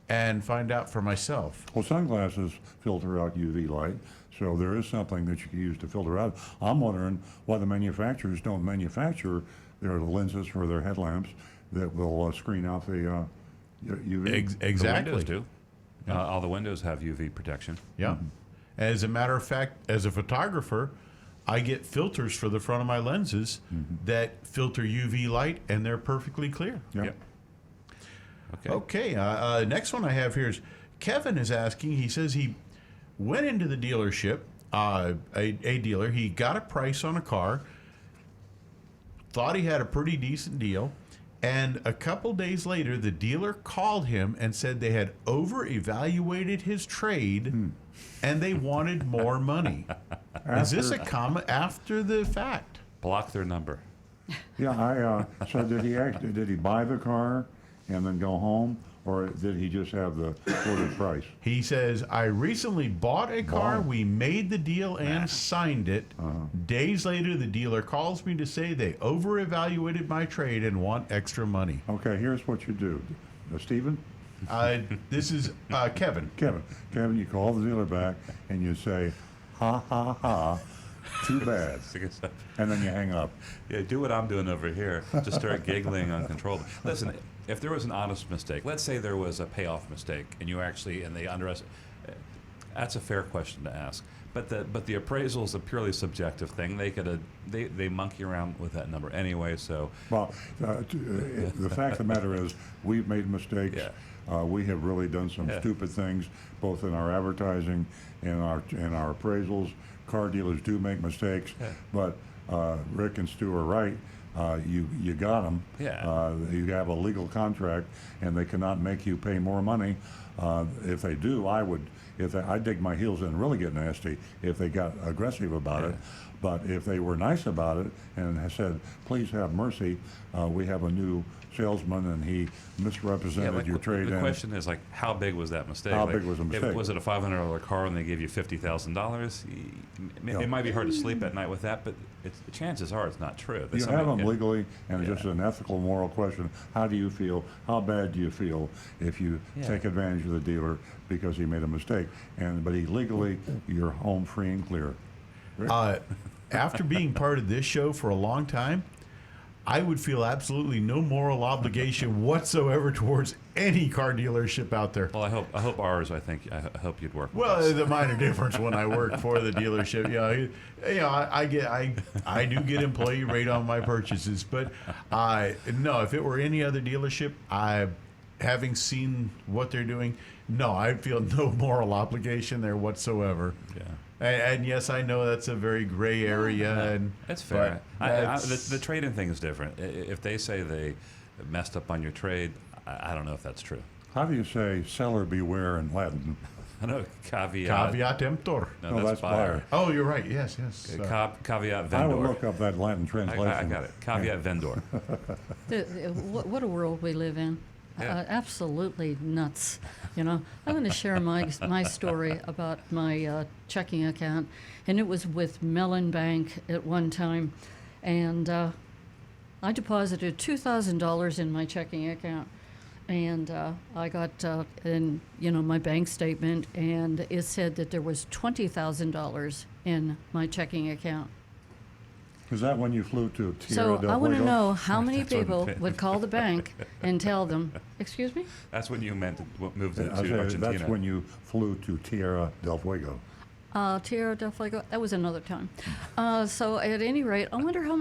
and find out for myself. Well, sunglasses filter out UV light, so there is something that you can use to filter out. I'm wondering why the manufacturers don't manufacture their lenses for their headlamps that will screen out the UV. Exactly. The windows do. All the windows have UV protection. Yeah. As a matter of fact, as a photographer, I get filters for the front of my lenses that filter UV light, and they're perfectly clear. Yeah. Okay. Okay. Next one I have here is Kevin is asking. He says he went into the dealership, a dealer. He got a price on a car, thought he had a pretty decent deal, and a couple days later, the dealer called him and said they had over-evaluated his trade, and they wanted more money. Is this a comment after the fact? Block their number. Yeah, so did he buy the car and then go home, or did he just have the quoted price? He says, I recently bought a car. We made the deal and signed it. Days later, the dealer calls me to say they over-evaluated my trade and want extra money. Okay, here's what you do. Stephen? This is Kevin. Kevin, you call the dealer back and you say, ha, ha, ha, too bad. And then you hang up. Yeah, do what I'm doing over here. Just start giggling uncontrollably. Listen, if there was an honest mistake, let's say there was a payoff mistake, and they underestimate, that's a fair question to ask. But the appraisal is a purely subjective thing. They monkey around with that number anyway. So Well, the fact of the matter is, we've made mistakes. Yeah. We have really done some stupid things, both in our advertising and our appraisals. Car dealers do make mistakes, but Rick and Stu are right. You got them. Yeah. You have a legal contract, and they cannot make you pay more money. If they do, I'd dig my heels in and really get nasty if they got aggressive about it. But if they were nice about it and said, please have mercy, we have a new salesman and he misrepresented your trade. The question is, how big was that mistake? How big was the mistake? Was it a $500 car and they gave you $50,000? It might be hard to sleep at night with that, but chances are it's not true. You have them legally, and it's just an ethical, moral question. How do you feel? How bad do you feel if you take advantage of the dealer because he made a mistake? But legally, you're home free and clear. After being part of this show for a long time, I would feel absolutely no moral obligation whatsoever towards any car dealership out there. Well, I hope ours. I hope you'd work. Well, with us. the minor difference when I work for the dealership, I do get employee rate on my purchases, but no, if it were any other dealership, having seen what they're doing, no, I feel no moral obligation there whatsoever. Yeah. And yes, I know that's a very gray area, and That's fair. but The trade-in thing is different. If they say they messed up on your trade, I don't know if that's true. How do you say seller beware in Latin? I know caveat. caveat emptor. No, that's buyer. Oh, you're right. Yes. Caveat I vendor. would look up that Latin translation. I got it. Caveat vendor. What a world we live in. Yeah. Absolutely nuts. I'm going to share my story about my checking account, and it was with Mellon Bank at one time, and I deposited $2,000 in my checking account, and I got in my bank statement, and it said that there was $20,000 in my checking account. Is that when you flew to Tierra So del I want to Fuego? know how many That's what people it- would call the bank and tell them, excuse me? That's when you meant to move to I said, Argentina. that's when you flew to Tierra del Fuego. Tierra del Fuego, that was another time. So at any rate, I wonder how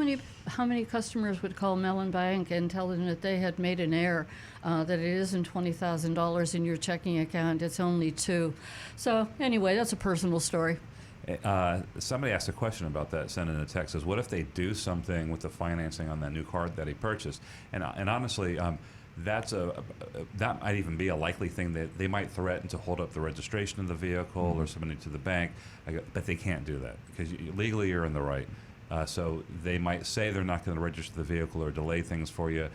many customers would call Mellon Bank and tell them that they had made an error, that it isn't $20,000 in your checking account, it's only $2,000. So anyway, that's a personal story. Somebody asked a question about that, sent in a text, says, what if they do something with the financing on that new car that he purchased? And honestly, that might even be a likely thing that they might threaten to hold up the registration of the vehicle or submit it to the bank, but they can't do that because legally you're in the right. So they might say they're not going to register the vehicle or delay things for you.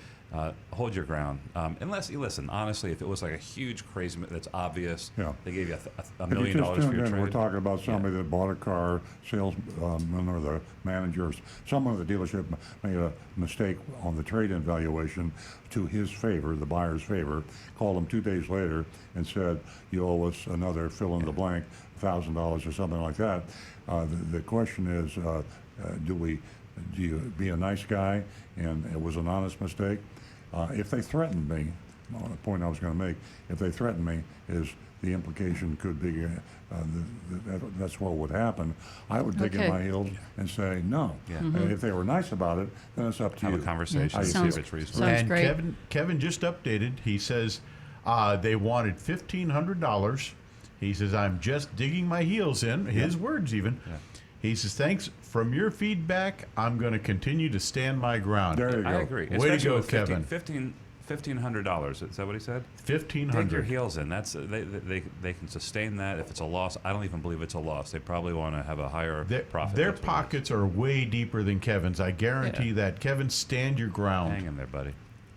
Hold your ground. Unless you listen, honestly, if it was like a huge crazy that's obvious, Yeah. they gave you $1 If you million just for tuned your in, trade. we're talking about somebody that bought a car, salesman or the manager, someone at the dealership made a mistake on the trade-in valuation to his favor, the buyer's favor, called him 2 days later and said, you owe us another fill in the blank, $1,000 or something like that. The question is, do you be a nice guy and it was an honest mistake? If they threatened me, the point I was going to make, if they threatened me is the implication could be that's what would happen. I would dig in Okay. my heels and say no. Yeah. And if they were nice about it, then it's up to Have you. a conversation Yeah. and see Sounds- if it's reasonable. sounds And great. Kevin just updated. He says they wanted $1,500. He says, I'm just digging my heels in. His words even. Yeah. He says, thanks. From your feedback, I'm going to continue to stand my ground. There you go. I agree. Way to Especially go, with Kevin. $1,500. Is that what he said? Dig your $1,500. heels in. That's they can sustain that. If it's a loss, I don't even believe it's a loss. They probably want to have a higher profit. Their That's what it is. pockets are way deeper than Kevin's. I guarantee Yeah. that. Kevin, stand your ground. Hang in there, buddy.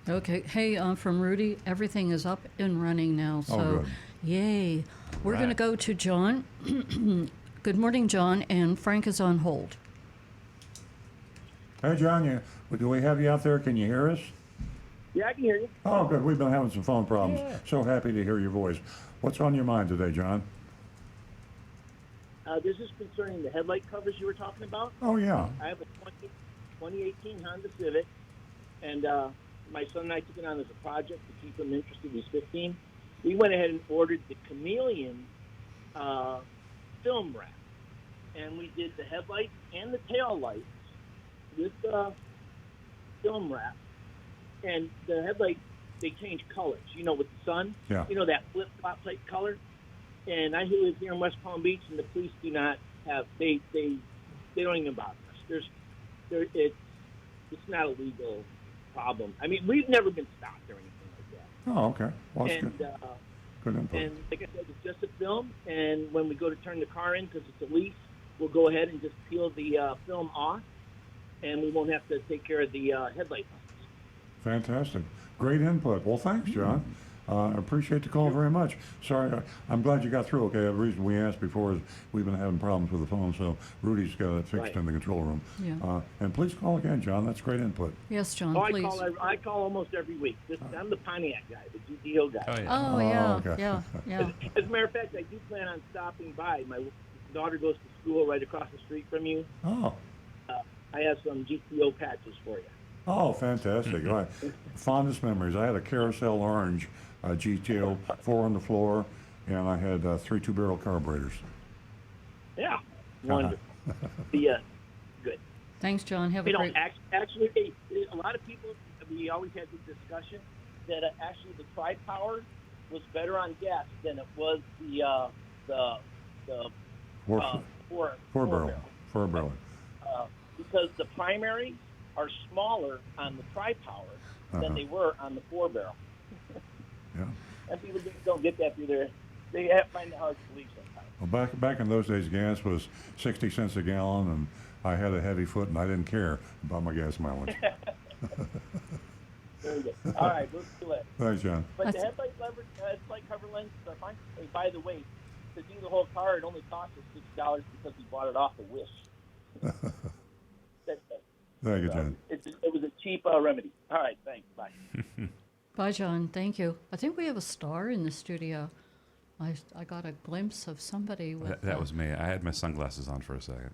Okay. Hey, from Rudy, everything is up and running now. So, good. yay. We're going to Right. go to John. Good morning, John, and Frank is on hold. Hey, John, do we have you out there? Can you hear us? Yeah, I can hear you. Oh, good. We've been having some phone problems. So happy to hear your voice. What's on your mind today, John? This is concerning the headlight covers you were talking about. Oh, yeah. I have a 2018 Honda Civic, and my son and I took it on as a project to keep him interested. He's 15. We went ahead and ordered the Chameleon film wrap, and we did the headlights and the tail lights with film wrap. And the headlights, they change colors, with the sun. Yeah. That flip-flop type color. And I live here in West Palm Beach, and the police do not have, they don't even bother us. It's not a legal problem. I mean, we've never been stopped or anything like that. Oh, okay. Well, that's And, good. Good input. and like I said, it's just a film, and when we go to turn the car in, because it's a lease, we'll go ahead and just peel the film off, and we won't have to take care of the headlight lights. Fantastic. Great input. Well, thanks, John. I appreciate the call very much. Sorry, I'm glad you got through. Okay, the reason we asked before is we've been having problems with the phone, so Rudy's got it fixed Right. in the control room. Yeah. And please call again, John. That's great input. Yes, John, Oh, please. I call almost every week. I'm the Pontiac guy, the GTO guy. Oh yeah. Oh, yeah, okay. yeah. As a matter of fact, I do plan on stopping by. My daughter goes to school right across the street from you. Oh, I have some GTO patches for you. Oh, fantastic. Right. Fondest memories. I had a carousel orange GTO, 4 on the floor, and I had 3 two-barrel carburetors. Yeah, wonderful. Yeah, good. Thanks, John. Have a You know, great. actually, a lot of people, we always had this discussion that actually the tri-power was better on gas than it was the Four-barrel. Four-barrel. because the primaries are smaller on the tri-power than they were on the 4-barrel. Yeah. And people just don't get that through their, they find it hard to believe sometimes. Well, back in those days, gas was 60 cents a gallon, and I had a heavy foot, and I didn't care about my gas mileage. Very good. All right, let's do it. Thanks, John. But the headlight cover lenses are fine. Hey, by the way, to do the whole car, it only cost us $6 because we bought it off of Wish. Thank you, John. It was a cheap remedy. All right, thanks. Bye. Bye, John. Thank you. I think we have a star in the studio. I got a glimpse of somebody with. That was me. I had my sunglasses on for a second.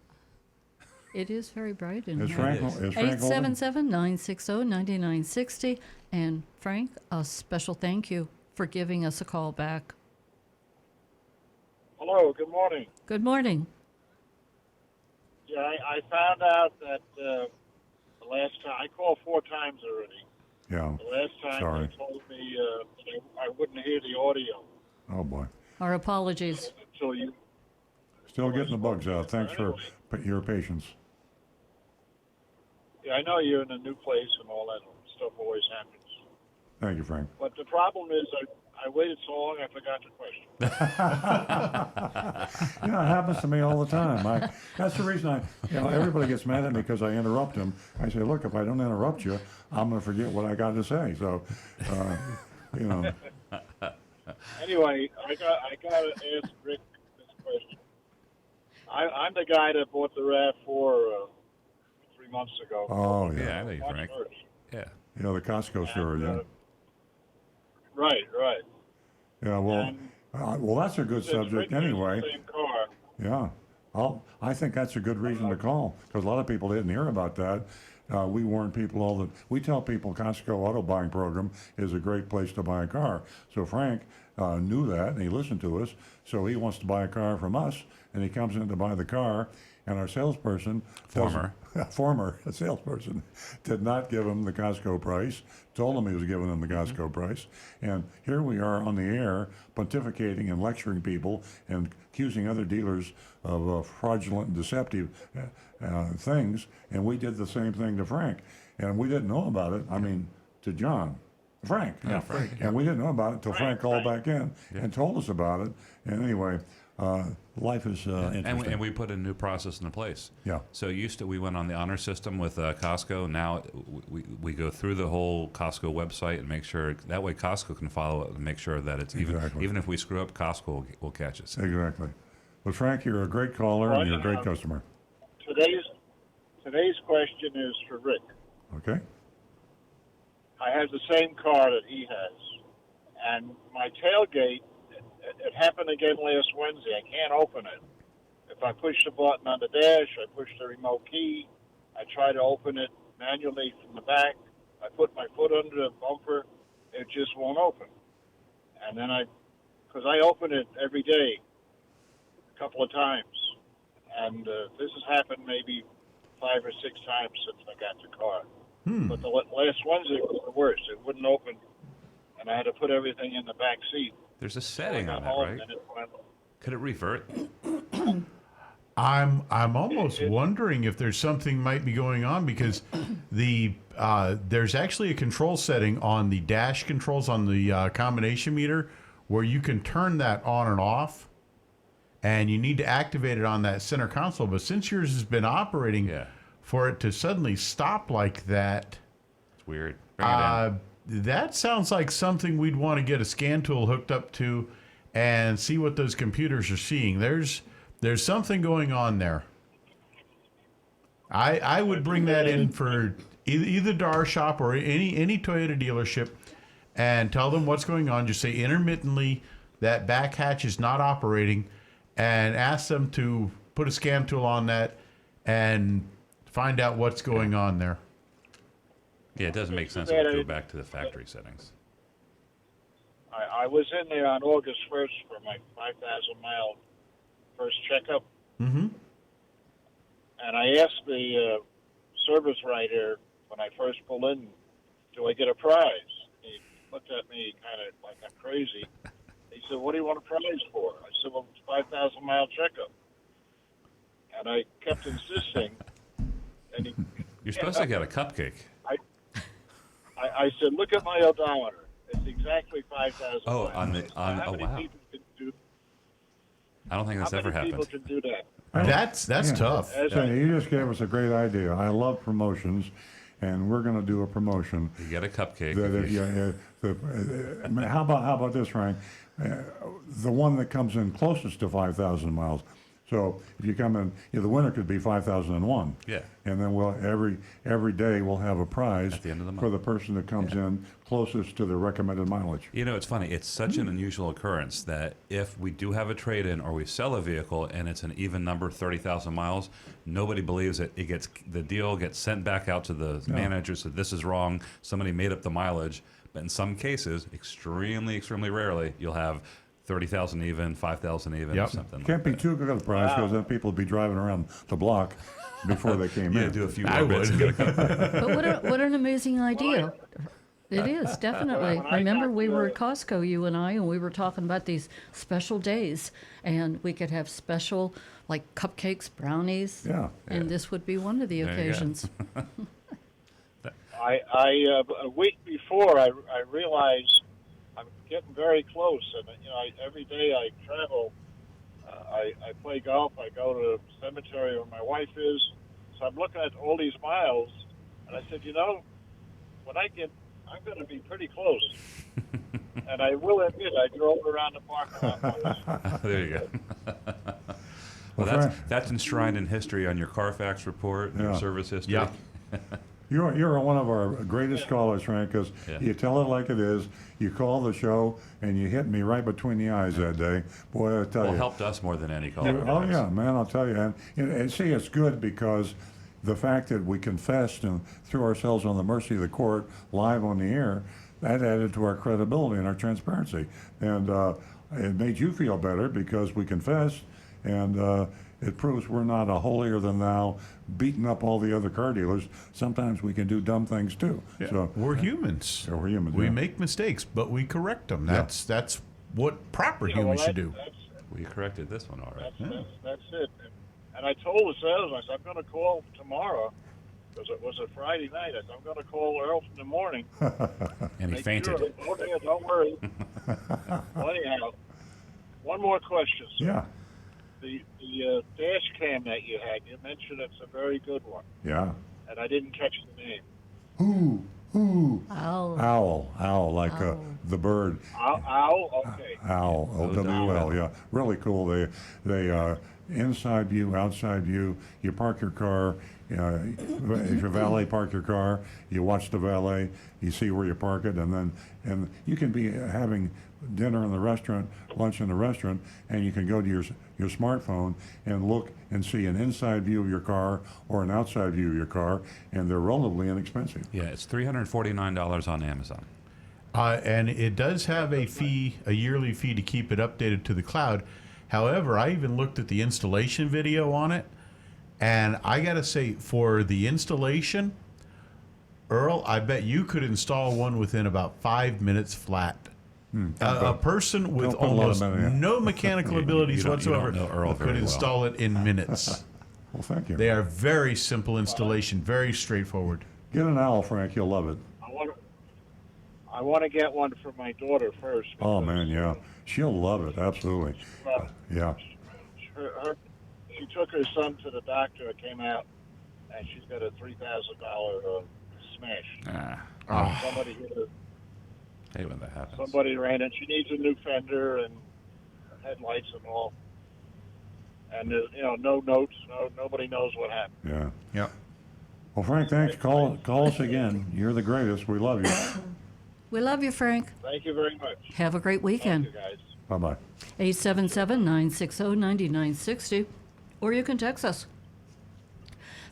It is very bright in Is here. Frank, is Frank holding? 877-960-9960. And Frank, a special thank you for giving us a call back. Hello, good morning. Good morning. Yeah, I found out that the last time, I called 4 times already. Yeah. The last time Sorry. they told me I wouldn't hear the audio Oh, boy. Our apologies. until you. Still getting the bugs out. Thanks for your patience. Yeah, I know you're in a new place and all that stuff always happens. Thank you, Frank. But the problem is I waited so long I forgot the question. You know, it happens to me all the time. That's the reason everybody gets mad at me because I interrupt them. I say, look, if I don't interrupt you, I'm going to forget what I got to say. So, you know. Anyway, I got to ask Rick this question. I'm the guy that bought the RAV4 3 months ago. Oh, yeah. Yeah, I know you, Frank. Yeah. You know, the Costco store, yeah. Right. Yeah, well, that's a good It's subject written in anyway. the same car. Yeah. I think that's a good reason to call because a lot of people didn't hear about that. We warn people we tell people Costco Auto Buying Program is a great place to buy a car. So Frank knew that and he listened to us. So he wants to buy a car from us and he comes in to buy the car and our salesperson, former salesperson, did not give him the Costco price, told him he was giving him the Costco price. And here we are on the air pontificating and lecturing people and accusing other dealers of fraudulent and deceptive things. And we did the same thing to Frank. And we didn't know about it. I mean, to John. Frank. Yeah, Frank. And we didn't know about it until Frank called back in and told us about it. And anyway, life is interesting. And we put a new process into place. Yeah. So we went on the honor system with Costco. Now we go through the whole Costco website and make sure that way Costco can follow it and make sure that it's even if we screw up, Costco will catch us. Exactly. Well, Frank, you're a great caller and you're a great customer. Today's question is for Rick. Okay. I have the same car that he has, and my tailgate, it happened again last Wednesday. I can't open it. If I push the button on the dash, I push the remote key, I try to open it manually from the back, I put my foot under the bumper, it just won't open. And then because I open it every day, a couple of times, and this has happened maybe 5 or 6 times since I got the car. But the last Wednesday was the worst. It wouldn't open, and I had to put everything in the back seat. There's a setting on that, right? Could it revert? I'm almost wondering if there's something might be going on because there's actually a control setting on the dash controls on the combination meter where you can turn that on and off, and you need to activate it on that center console. But since yours has been operating, for it to suddenly stop like that, it's weird. Bring it in. That sounds like something we'd want to get a scan tool hooked up to and see what those computers are seeing. There's something going on there. I would bring that in for either to our shop or any Toyota dealership and tell them what's going on. Just say intermittently that back hatch is not operating and ask them to put a scan tool on that and find out what's going on there. Yeah, it doesn't make It's too sense bad to I go didn't- back to the factory settings. I was in there on August 1st for my 5,000-mile first checkup, Mm-hmm. and I asked the service writer when I first pulled in, do I get a prize? He looked at me kind of like I'm crazy. He said, what do you want a prize for? I said, well, it's a 5,000-mile checkup. And I kept insisting, and You're supposed to get a cupcake. I said, look at my odometer. It's exactly 5,000 Oh, miles. on the on. How Oh many wow! people can do? I don't think that's How ever many people happened. can do that? That's Yeah. tough. As Say, you just gave us a great idea. I love promotions, and we're going to do a promotion. You get a cupcake. That if if you- I mean, how about this, Frank? The one that comes in closest to 5,000 miles. So if you come in, the winner could be 5,001. Yeah. And then every day we'll have a prize At the end of the for month. the person that comes in closest to the recommended mileage. You know, it's funny. It's such an unusual occurrence that if we do have a trade-in or we sell a vehicle and it's an even number, 30,000 miles, nobody believes it. The deal gets sent back out to the manager. So this is wrong. Somebody made up the mileage. But in some cases, extremely, extremely rarely, you'll have 30,000 even, 5,000 even, or Yep. something. Can't like be too good a prize because then people will be driving around the block before they came that. Yeah, in. do a few I more bits and would. get a cupcake. But what an amazing idea. It is, definitely. When I Remember, got we to- were at Costco, you and I, and we were talking about these special days, and we could have special, like cupcakes, brownies, Yeah. and this would be one of the There you go. occasions. A week before, I realized I'm getting very close, and every day I travel, I play golf. I go to the cemetery where my wife is. So I'm looking at all these miles, and I said, when I'm going to be pretty close. And I will admit, I drove around the parking lot once. There you go. Well, Well, Frank- that's enshrined in history on your Carfax report, your Yeah. service history. Yeah. You're one of our greatest callers, Frank, because Yeah. you tell it like it is. You call the show, and you hit me right between the eyes that day. Boy, I tell Well, you. helped us more than any caller. Oh has. yeah, man, I'll tell you. And see, it's good because the fact that we confessed and threw ourselves on the mercy of the court live on the air, that added to our credibility and our transparency. And it made you feel better because we confessed, and it proves we're not a holier than thou, beating up all the other car dealers. Sometimes we can do dumb things too. So We're humans. Yeah, we're humans, We yeah. make mistakes, but we correct them. That's what proper You know, humans well, should do. We corrected this one all right. That's it. And I told the salesman, I said, I'm going to call tomorrow, because it was a Friday night. I said, I'm going to call Earl in the morning. And he Make fainted. Sure. Oh, yeah, don't worry. Well, anyhow, one more question, sir. yeah, The dash cam that you had, you mentioned it's a very good one, yeah. and I didn't catch the name. Ooh, Ow. owl, like Owl. the bird. Owl? Okay. Owl, O-W-L, yeah. Really cool. They inside view, outside view. You park your car. If you valet park your car, you watch the valet. You see where you park it, and you can be having dinner in the restaurant, lunch in the restaurant, and you can go to your smartphone and look and see an inside view of your car or an outside view of your car, and they're relatively inexpensive. Yeah, it's $349 on Amazon. And it does have a yearly fee to keep it updated to the cloud. However, I even looked at the installation video on it, and I got to say, for the installation, Earl, I bet you could install one within about 5 minutes flat. A person with Don't put a lot of almost money in. no mechanical abilities you don't whatsoever know Earl could very well. install it in minutes. Well, thank you. They are very simple installation, very straightforward. Get an owl, Frank. You'll love it. I want to get one for my daughter first. Oh, because, man, yeah. She'll love it, absolutely. Yeah. She took her son to the doctor. It came out, and she's got a $3,000 smash. Somebody hit her. Hey, when that happens. Somebody ran it. She needs a new fender and headlights and all. And no notes. Nobody knows what happened. Yeah. Yep. Well, Frank, thanks. Call us again. You're the greatest. We love you. We love you, Frank. Thank you very much. Have a great weekend. Thank you, guys. Bye-bye. 877-960-9960, or you can text us.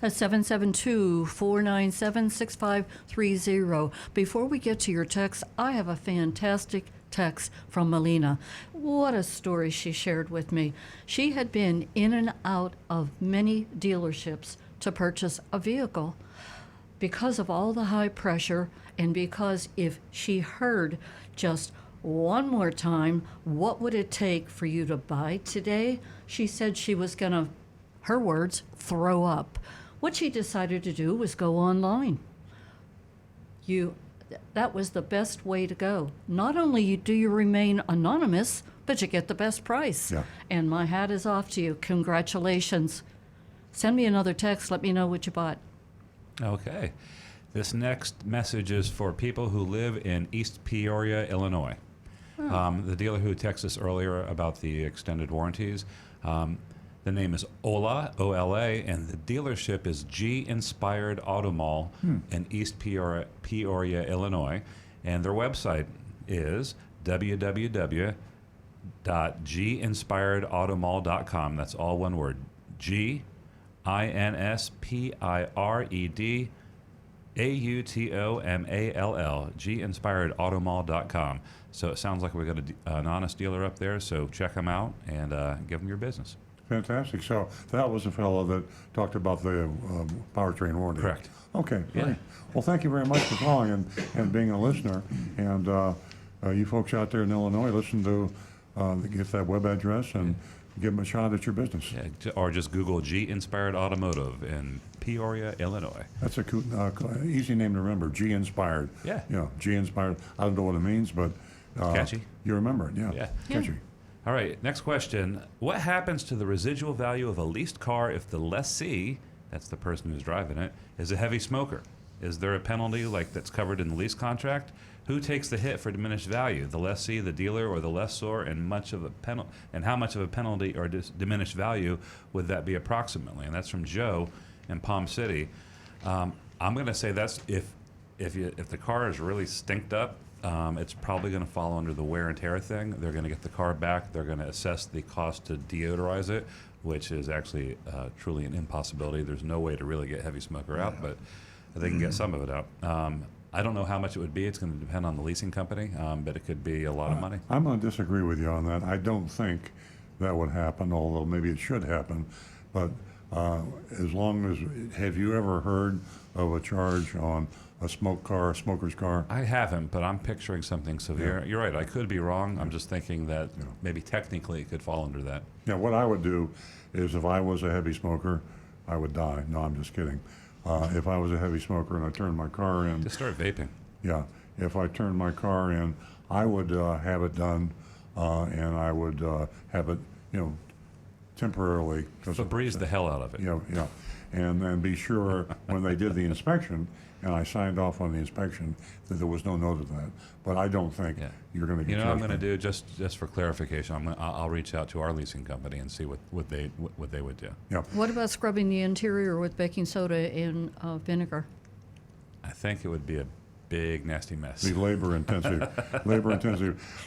That's 772-497-6530. Before we get to your text, I have a fantastic text from Melina. What a story she shared with me. She had been in and out of many dealerships to purchase a vehicle. Because of all the high pressure, and because if she heard just one more time, what would it take for you to buy today? She said she was going to, her words, throw up. What she decided to do was go online. That was the best way to go. Not only do you remain anonymous, but you get the best price. Yeah. And my hat is off to you. Congratulations. Send me another text. Let me know what you bought. Okay. This next message is for people who live in East Peoria, Illinois. The dealer who texted us earlier about the extended warranties, the name is Ola, O-L-A, and the dealership is G Inspired Auto Mall in East Peoria, Illinois. And their website is www.ginspiredautomall.com. That's all one word. G-I-N-S-P-I-R-E-D AUTOMALL, ginspiredautomall.com. So it sounds like we got an honest dealer up there, so check them out and give them your business. Fantastic. So that was the fellow that talked about the powertrain warranty. Correct. Okay, Yeah. great. Well, thank you very much for calling and being a listener. And you folks out there in Illinois, listen to get that web address and give them a shot at your business. Yeah, or just Google G Inspired Automotive in Peoria, Illinois. That's a easy name to remember, G Inspired. Yeah. You know, G Inspired. I don't know what it means, but Catchy. You remember it, yeah. Yeah. Catchy. All right, next question. What happens to the residual value of a leased car if the lessee, that's the person who's driving it, is a heavy smoker? Is there a penalty like that's covered in the lease contract? Who takes the hit for diminished value? The lessee, the dealer, or the lessor? And how much of a penalty or diminished value would that be approximately? And that's from Joe in Palm City. I'm going to say that's if the car is really stinked up, it's probably going to fall under the wear and tear thing. They're going to get the car back. They're going to assess the cost to deodorize it, which is actually truly an impossibility. There's no way to really get heavy smoker out, but they can get some of it out. I don't know how much it would be. It's going to depend on the leasing company, but it could be a lot of money. I'm going to disagree with you on that. I don't think that would happen, although maybe it should happen. But as long as, have you ever heard of a charge on a smoker's car? I haven't, but I'm picturing something severe. Yeah. You're right. I could be wrong. I'm just thinking that maybe technically it could fall under that. Yeah, what I would do is if I was a heavy smoker, I would die. No, I'm just kidding. If I was a heavy smoker and I turned my car in... Just start vaping. Yeah. If I turned my car in, I would have it done, and I would have it, temporarily... Febreze the hell out of it. Yeah. And then be sure when they did the inspection, and I signed off on the inspection, that there was no note of that. But I don't think you're going to get... You know what I'm going to do, just for clarification, I'll reach out to our leasing company and see what they would do. Yeah. What about scrubbing the interior with baking soda and vinegar? I think it would be a big, nasty mess. Be labor intensive.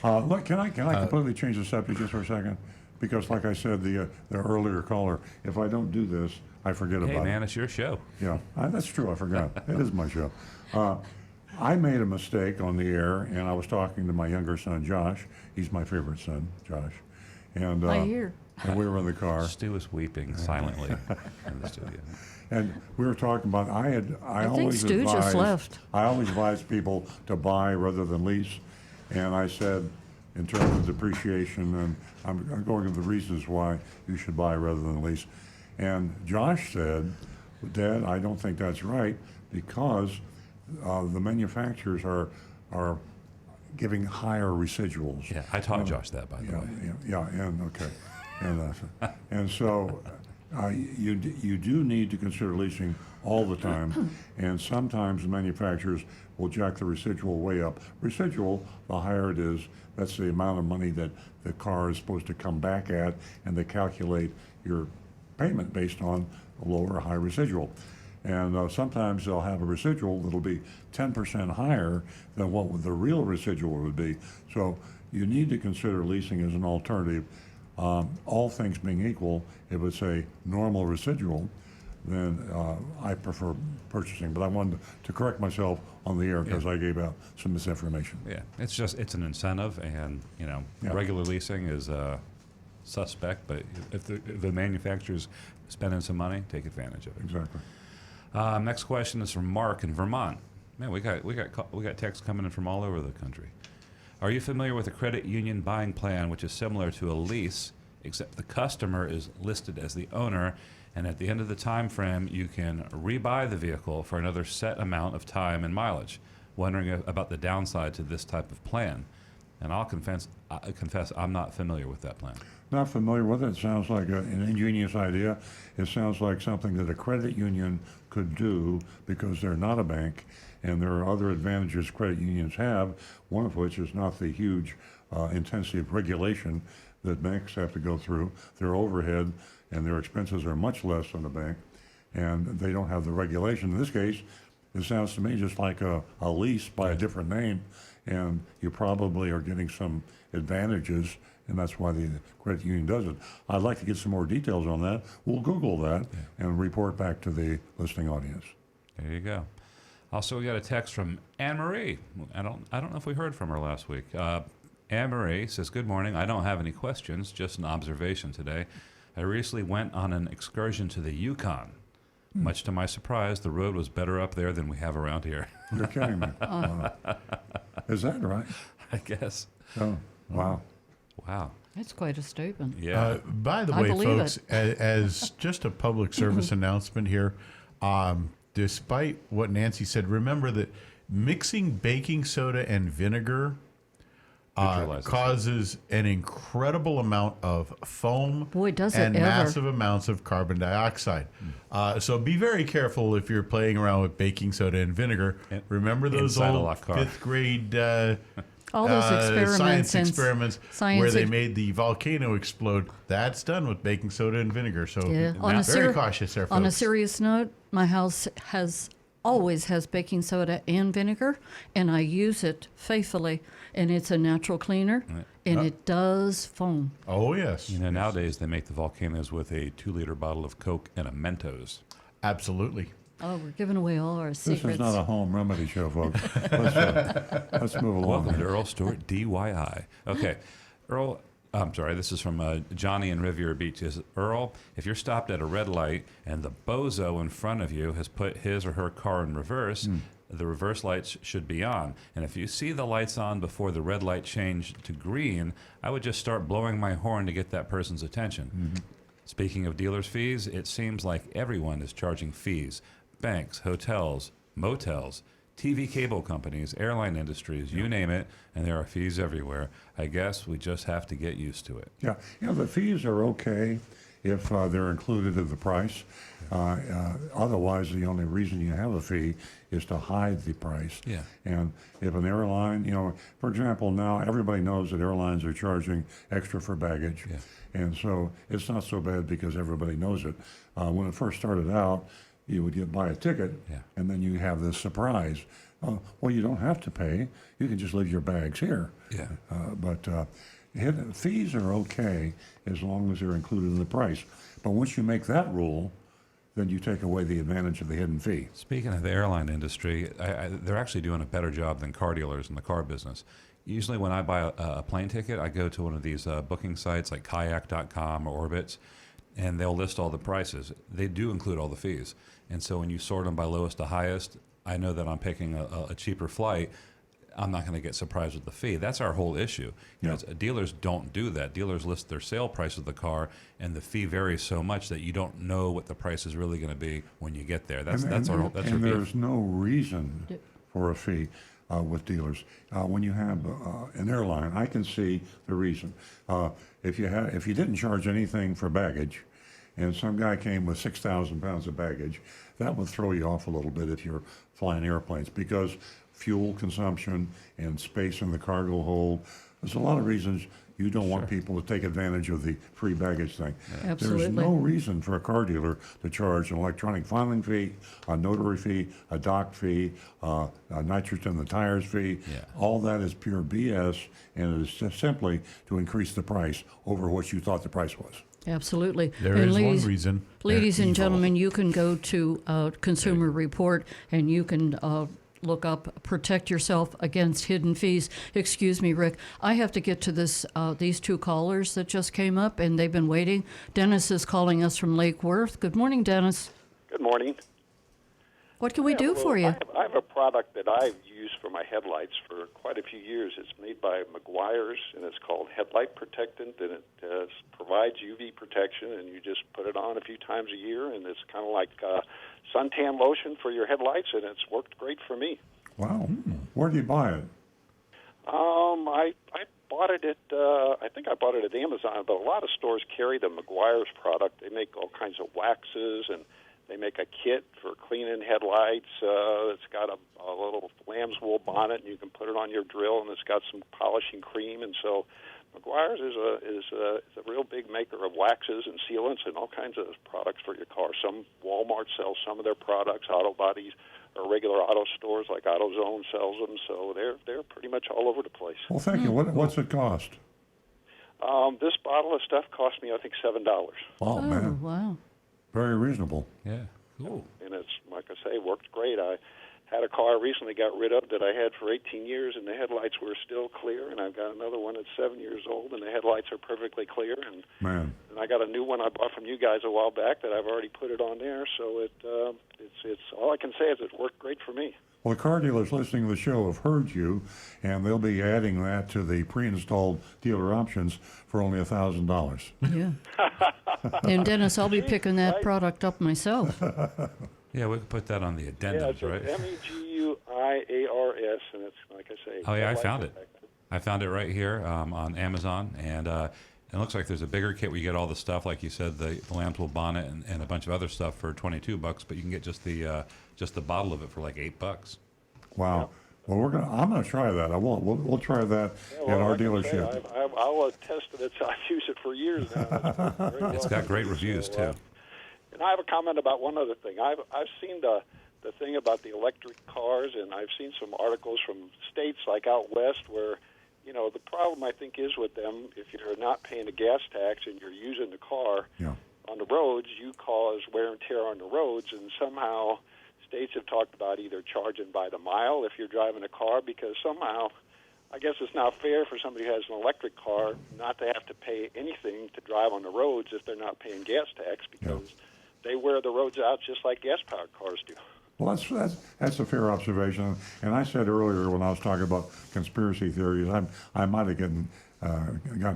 Look, can I completely change the subject just for a second? Because, like I said, the earlier caller, if I don't do this, I forget about it. Hey, man, it's your show. Yeah, that's true. I forgot. It is my show. I made a mistake on the air, and I was talking to my younger son, Josh. He's my favorite son, Josh. And I hear. And we were in the car. Stu was weeping silently in the studio. And we were talking about, I always think Stu just left. I always advise people to buy rather than lease. And I said, in terms of depreciation, and I'm going into the reasons why you should buy rather than lease. And Josh said, Dad, I don't think that's right because the manufacturers are giving higher residuals. Yeah, I taught Josh that, by the way. Yeah, and okay. And so you do need to consider leasing all the time, and sometimes the manufacturers will jack the residual way up. Residual, the higher it is, that's the amount of money that the car is supposed to come back at, and they calculate your payment based on a lower or high residual. And sometimes they'll have a residual that'll be 10% higher than what the real residual would be. So you need to consider leasing as an alternative. All things being equal, if it's a normal residual, then I prefer purchasing. But I wanted to correct myself on the air because I gave out some misinformation. Yeah, it's an incentive, and Yeah. regular leasing is suspect. But if the manufacturer's spending some money, take advantage of it. Exactly. Next question is from Mark in Vermont. Man, we got texts coming in from all over the country. Are you familiar with a credit union buying plan, which is similar to a lease, except the customer is listed as the owner, and at the end of the time frame, you can rebuy the vehicle for another set amount of time and mileage? Wondering about the downside to this type of plan. And I'll confess I'm not familiar with that plan. Not familiar with it. It sounds like an ingenious idea. It sounds like something that a credit union could do because they're not a bank, and there are other advantages credit unions have, one of which is not the huge intensive regulation that banks have to go through. Their overhead and their expenses are much less than a bank, and they don't have the regulation. In this case, it sounds to me just like a lease by a different name, and you probably are getting some advantages, and that's why the credit union does it. I'd like to get some more details on that. We'll Google that and report back to the listening audience. There you go. Also, we got a text from Anne Marie. I don't know if we heard from her last week. Anne Marie says, "Good morning. I don't have any questions, just an observation today. I recently went on an excursion to the Yukon. Much to my surprise, the road was better up there than we have around here." You're kidding me. Is that right? I guess. Oh, wow. Wow. That's quite a statement. Yeah. By the I way, believe folks, as just a public service announcement here, despite what Nancy said, remember that mixing baking soda and vinegar Neutralizes. causes an incredible amount of foam Boy, does it and ever. massive amounts of carbon dioxide. So be very careful if you're playing around with baking soda and vinegar. And Remember those inside a old locked car. fifth grade All those experiments science and experiments science where they ex- made the volcano explode. That's done with baking soda and vinegar. So Yeah. very cautious there, folks. On a serious note, my house always has baking soda and vinegar, and I use it faithfully, and it's a natural cleaner, and it does foam. Oh, yes. Nowadays they make the volcanoes with a 2-liter bottle of Coke and a Mentos. Absolutely. Oh, we're giving away all our This secrets. is not a home remedy show, folks. Let's move along. Welcome to Earl Stewart DYI. Okay, Earl, I'm sorry, this is from Johnny in Riviera Beach. Is Earl, if you're stopped at a red light and the bozo in front of you has put his or her car in reverse, the reverse lights should be on. And if you see the lights on before the red light changed to green, I would just start blowing my horn to get that person's attention. Speaking of dealers' fees, it seems like everyone is charging fees. Banks, hotels, motels, TV cable companies, airline industries, you name it, and there are fees everywhere. I guess we just have to get used to it. Yeah, the fees are okay if they're included in the price. Otherwise, the only reason you have a fee is to hide the price. Yeah. And if an airline, for example, now everybody knows that airlines are charging extra for baggage. Yeah. And so it's not so bad because everybody knows it. When it first started out, you would buy a ticket, and then you have this surprise. Well, you don't have to pay. You can just leave your bags here. Yeah. But fees are okay as long as they're included in the price. But once you make that rule, then you take away the advantage of the hidden fee. Speaking of the airline industry, they're actually doing a better job than car dealers in the car business. Usually when I buy a plane ticket, I go to one of these booking sites like kayak.com or Orbitz, and they'll list all the prices. They do include all the fees. And so when you sort them by lowest to highest, I know that I'm picking a cheaper flight. I'm not going to get surprised with the fee. That's our whole issue. Dealers don't do that. Dealers list their sale price of the car, and the fee varies so much that you don't know what the price is really going to be when you get there. That's our and beef. there's no reason for a fee with dealers. When you have an airline, I can see the reason. If you didn't charge anything for baggage, and some guy came with 6,000 pounds of baggage, that would throw you off a little bit if you're flying airplanes, because fuel consumption and space in the cargo hold, There's a lot of reasons you don't want people to take advantage of the free baggage thing. Absolutely. There's no reason for a car dealer to charge an electronic filing fee, a notary fee, a dock fee, a nitrogen in the tires fee. Yeah. All that is pure BS, and it is just simply to increase the price over what you thought the price was. Absolutely. There And is ladies, one reason. Ladies They're and evil. gentlemen, you can go to Consumer Report and you can look up "Protect Yourself Against Hidden Fees." Excuse me, Rick. I have to get to this. These two callers that just came up, and they've been waiting. Dennis is calling us from Lake Worth. Good morning, Dennis. Good morning. What can we do for you? I have a product that I've used for my headlights for quite a few years. It's made by Meguiar's, and it's called Headlight Protectant, and it provides UV protection, and you just put it on a few times a year, and it's kind of like suntan lotion for your headlights, and it's worked great for me. Wow. Where do you buy it? I bought it at, I think I bought it at Amazon, but a lot of stores carry the Meguiar's product. They make all kinds of waxes, and they make a kit for cleaning headlights. It's got a little lamb's wool bonnet, and you can put it on your drill, and it's got some polishing cream. And so Meguiar's is a real big maker of waxes and sealants and all kinds of products for your car. Some Walmart sells some of their products. Auto Bodies or regular auto stores like AutoZone sells them. So they're pretty much all over the place. Well, thank you. What's it cost? This bottle of stuff cost me, I think, $7. Oh, man. Wow. Very reasonable. Yeah. Cool. And it's, like I say, worked great. I had a car I recently got rid of that I had for 18 years, and the headlights were still clear, and I've got another one that's 7 years old, and the headlights are perfectly clear. And I got a new one I bought from you guys a while back that I've already put it on there, so it's all I can say is it worked great for me. Well, the car dealers listening to the show have heard you, and they'll be adding that to the pre-installed dealer options for only $1,000. Yeah. And Dennis, I'll be picking that product up myself. Yeah, we could put that on the addendums, yeah, right? Meguiars, and it's, like I say. Oh, yeah, I found it. I found it right here on Amazon, and it looks like there's a bigger kit where you get all the stuff, like you said, the lamb's wool bonnet and a bunch of other stuff for $22, but you can get just the bottle of it for like $8. Wow. Well, I'm gonna try that. We'll try that at our dealership. I'll attest to it. I've used it for years now. It's got great reviews too. And I have a comment about one other thing. I've seen the thing about the electric cars, and I've seen some articles from states like out west where, the problem I think is with them, if you're not paying a gas tax and you're using the car on the roads, you cause wear and tear on the roads, and somehow states have talked about either charging by the mile if you're driving a car, because somehow I guess it's not fair for somebody who has an electric car not to have to pay anything to drive on the roads if they're not paying gas tax, because they wear the roads out just like gas-powered cars do. Well, that's a fair observation. And I said earlier when I was talking about conspiracy theories, I might have gotten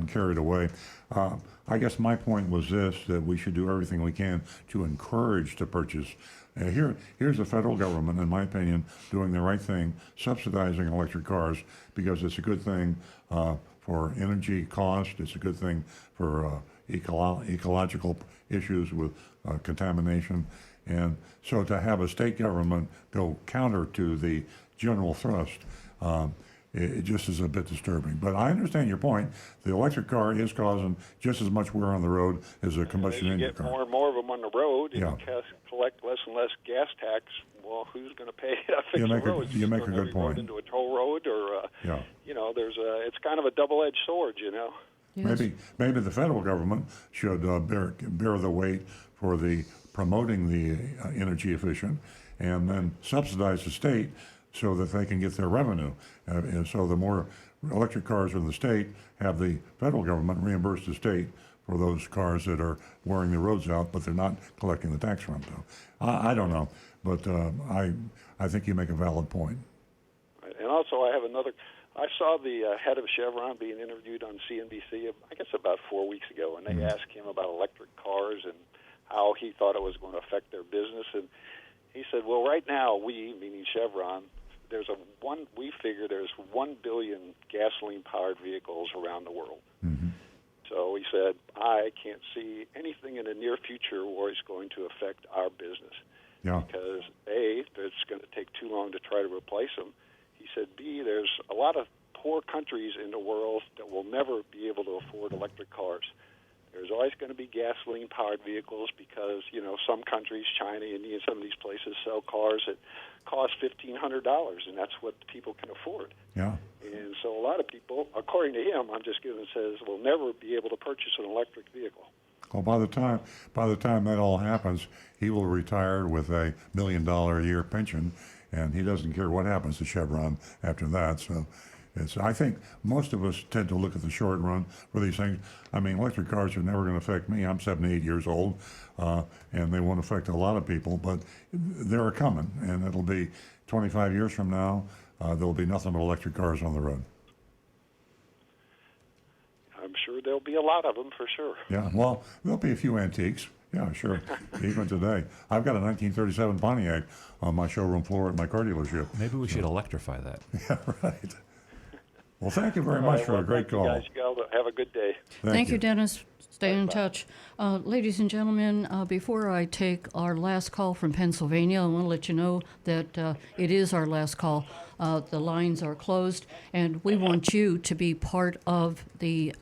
carried away. I guess my point was this, that we should do everything we can to encourage the purchase. Here's the federal government, in my opinion, doing the right thing, subsidizing electric cars, because it's a good thing for energy cost. It's a good thing for ecological issues with contamination. And so to have a state government go counter to the general thrust, it just is a bit disturbing. But I understand your point. The electric car is causing just as much wear on the road as a combustion engine car. You get more and more of them on the road, and you collect less and less gas tax. Well, who's going to pay to fix the roads? You make a good point. Into a toll road, or it's kind of a double-edged sword, Yes. Maybe the federal government should bear the weight for promoting the energy efficient, and then subsidize the state so that they can get their revenue. And so the more electric cars in the state, have the federal government reimburse the state for those cars that are wearing the roads out, but they're not collecting the tax from them. I don't know, but I think you make a valid point. And also, I saw the head of Chevron being interviewed on CNBC, I guess about 4 weeks ago, and they asked him about electric cars and how he thought it was going to affect their business. And he said, well, right now, meaning Chevron, we figure there's 1 billion gasoline-powered vehicles around the world. Mm-hmm. So he said, I can't see anything in the near future where it's going to affect our business. Yeah. Because A, it's going to take too long to try to replace them. He said, B, there's a lot of poor countries in the world that will never be able to afford electric cars. There's always going to be gasoline-powered vehicles because, some countries, China, India, some of these places sell cars that cost $1,500, and that's what people can afford. Yeah. And so a lot of people, according to him, I'm just giving says, will never be able to purchase an electric vehicle. Well, by the time that all happens, he will retire with a $1 million a year pension, and he doesn't care what happens to Chevron after that. So, I think most of us tend to look at the short run for these things. I mean, electric cars are never going to affect me. I'm 78 years old, and they won't affect a lot of people, but they're coming, and it'll be 25 years from now. There'll be nothing but electric cars on the road. I'm sure there'll be a lot of them for sure. Yeah, well, there'll be a few antiques. Yeah, sure. Even today. I've got a 1937 Pontiac on my showroom floor at my car dealership. Maybe we should electrify that. Yeah, right. Well, thank you very much for a great call. You guys have a good day. Thank you, Dennis. Stay in touch. Ladies and gentlemen, before I take our last call from Pennsylvania, I want to let you know that it is our last call. The lines are closed, and we want you to be part of the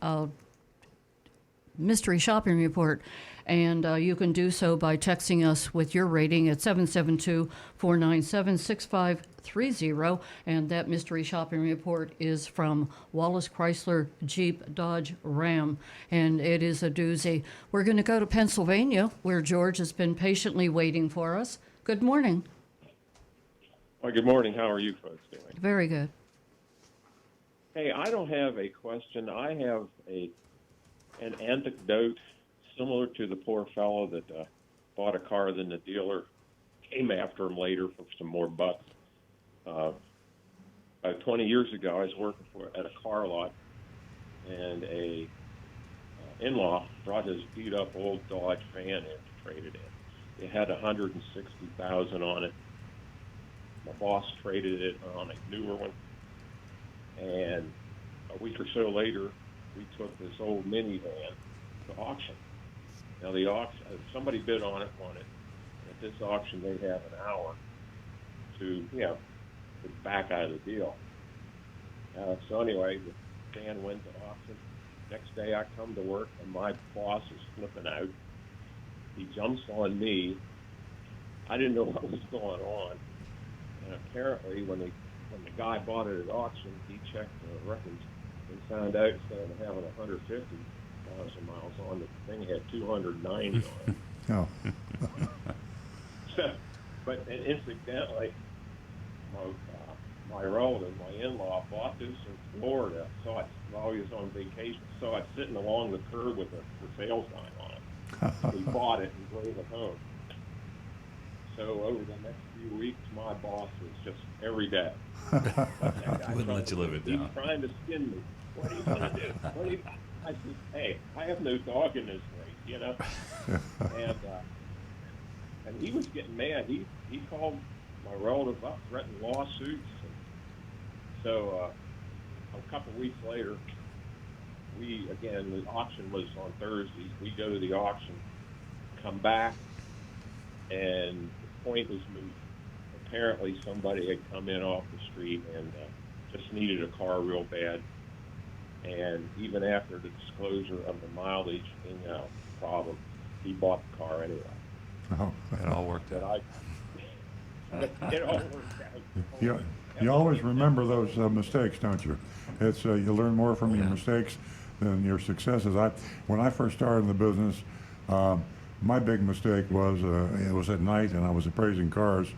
mystery shopping report. And you can do so by texting us with your rating at 772-497-6530. And that mystery shopping report is from Wallace Chrysler Jeep Dodge Ram. And it is a doozy. We're going to go to Pennsylvania, where George has been patiently waiting for us. Good morning. Well, good morning. How are you folks doing? Very good. Hey, I don't have a question. I have an anecdote similar to the poor fellow that bought a car, then the dealer came after him later for some more bucks. About 20 years ago, I was working at a car lot, and a in-law brought his beat-up old Dodge van in to trade it in. It had $160,000 on it. My boss traded it on a newer one, and a week or so later, we took this old minivan to auction. Now, the auction, somebody bid on it, won it. At this auction, they have an hour to back out of the deal. So anyway, the van went to auction. Next day, I come to work, and my boss is flipping out. He jumps on me. I didn't know what was going on. And apparently, when the guy bought it at auction, he checked the records and found out instead of having 150,000 miles on, the thing had 290 on it. Oh. But incidentally, my relative, my in-law, bought this in Florida. Saw it while he was on vacation. Saw it sitting along the curb with a for sale sign on it. So he bought it and drove it home. So over the next few weeks, my boss was just every day. Wouldn't let you live it down. He's trying to skin me. What are you going to do? I said, hey, I have no dog in this race, And he was getting mad. He called my relative up, threatened lawsuits. And so a couple of weeks later, the auction was on Thursdays. We go to the auction, come back, and the point was moved. Apparently somebody had come in off the street and just needed a car real bad. And even after the disclosure of the mileage problem, he bought the car anyway. Oh. It all worked out. It all worked out. You always remember those mistakes, don't you? It's you learn more from your mistakes than your successes. When I first started in the business, my big mistake was it was at night and I was appraising cars,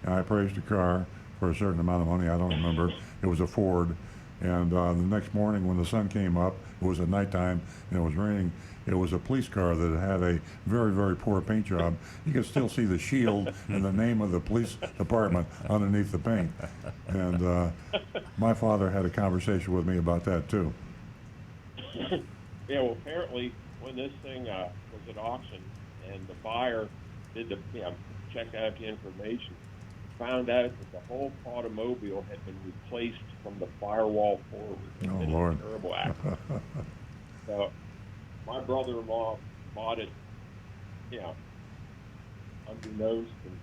and I appraised a car for a certain amount of money. I don't remember. It was a Ford. And the next morning when the sun came up, it was at nighttime and it was raining, it was a police car that had a very, very poor paint job. You could still see the shield and the name of the police department underneath the paint. And my father had a conversation with me about that too. Yeah, well, apparently when this thing was at auction and the buyer did check out the information, found out that the whole automobile had been replaced from the firewall forward. Oh, Lord. A terrible accident. So my brother-in-law bought it, unbeknownst, and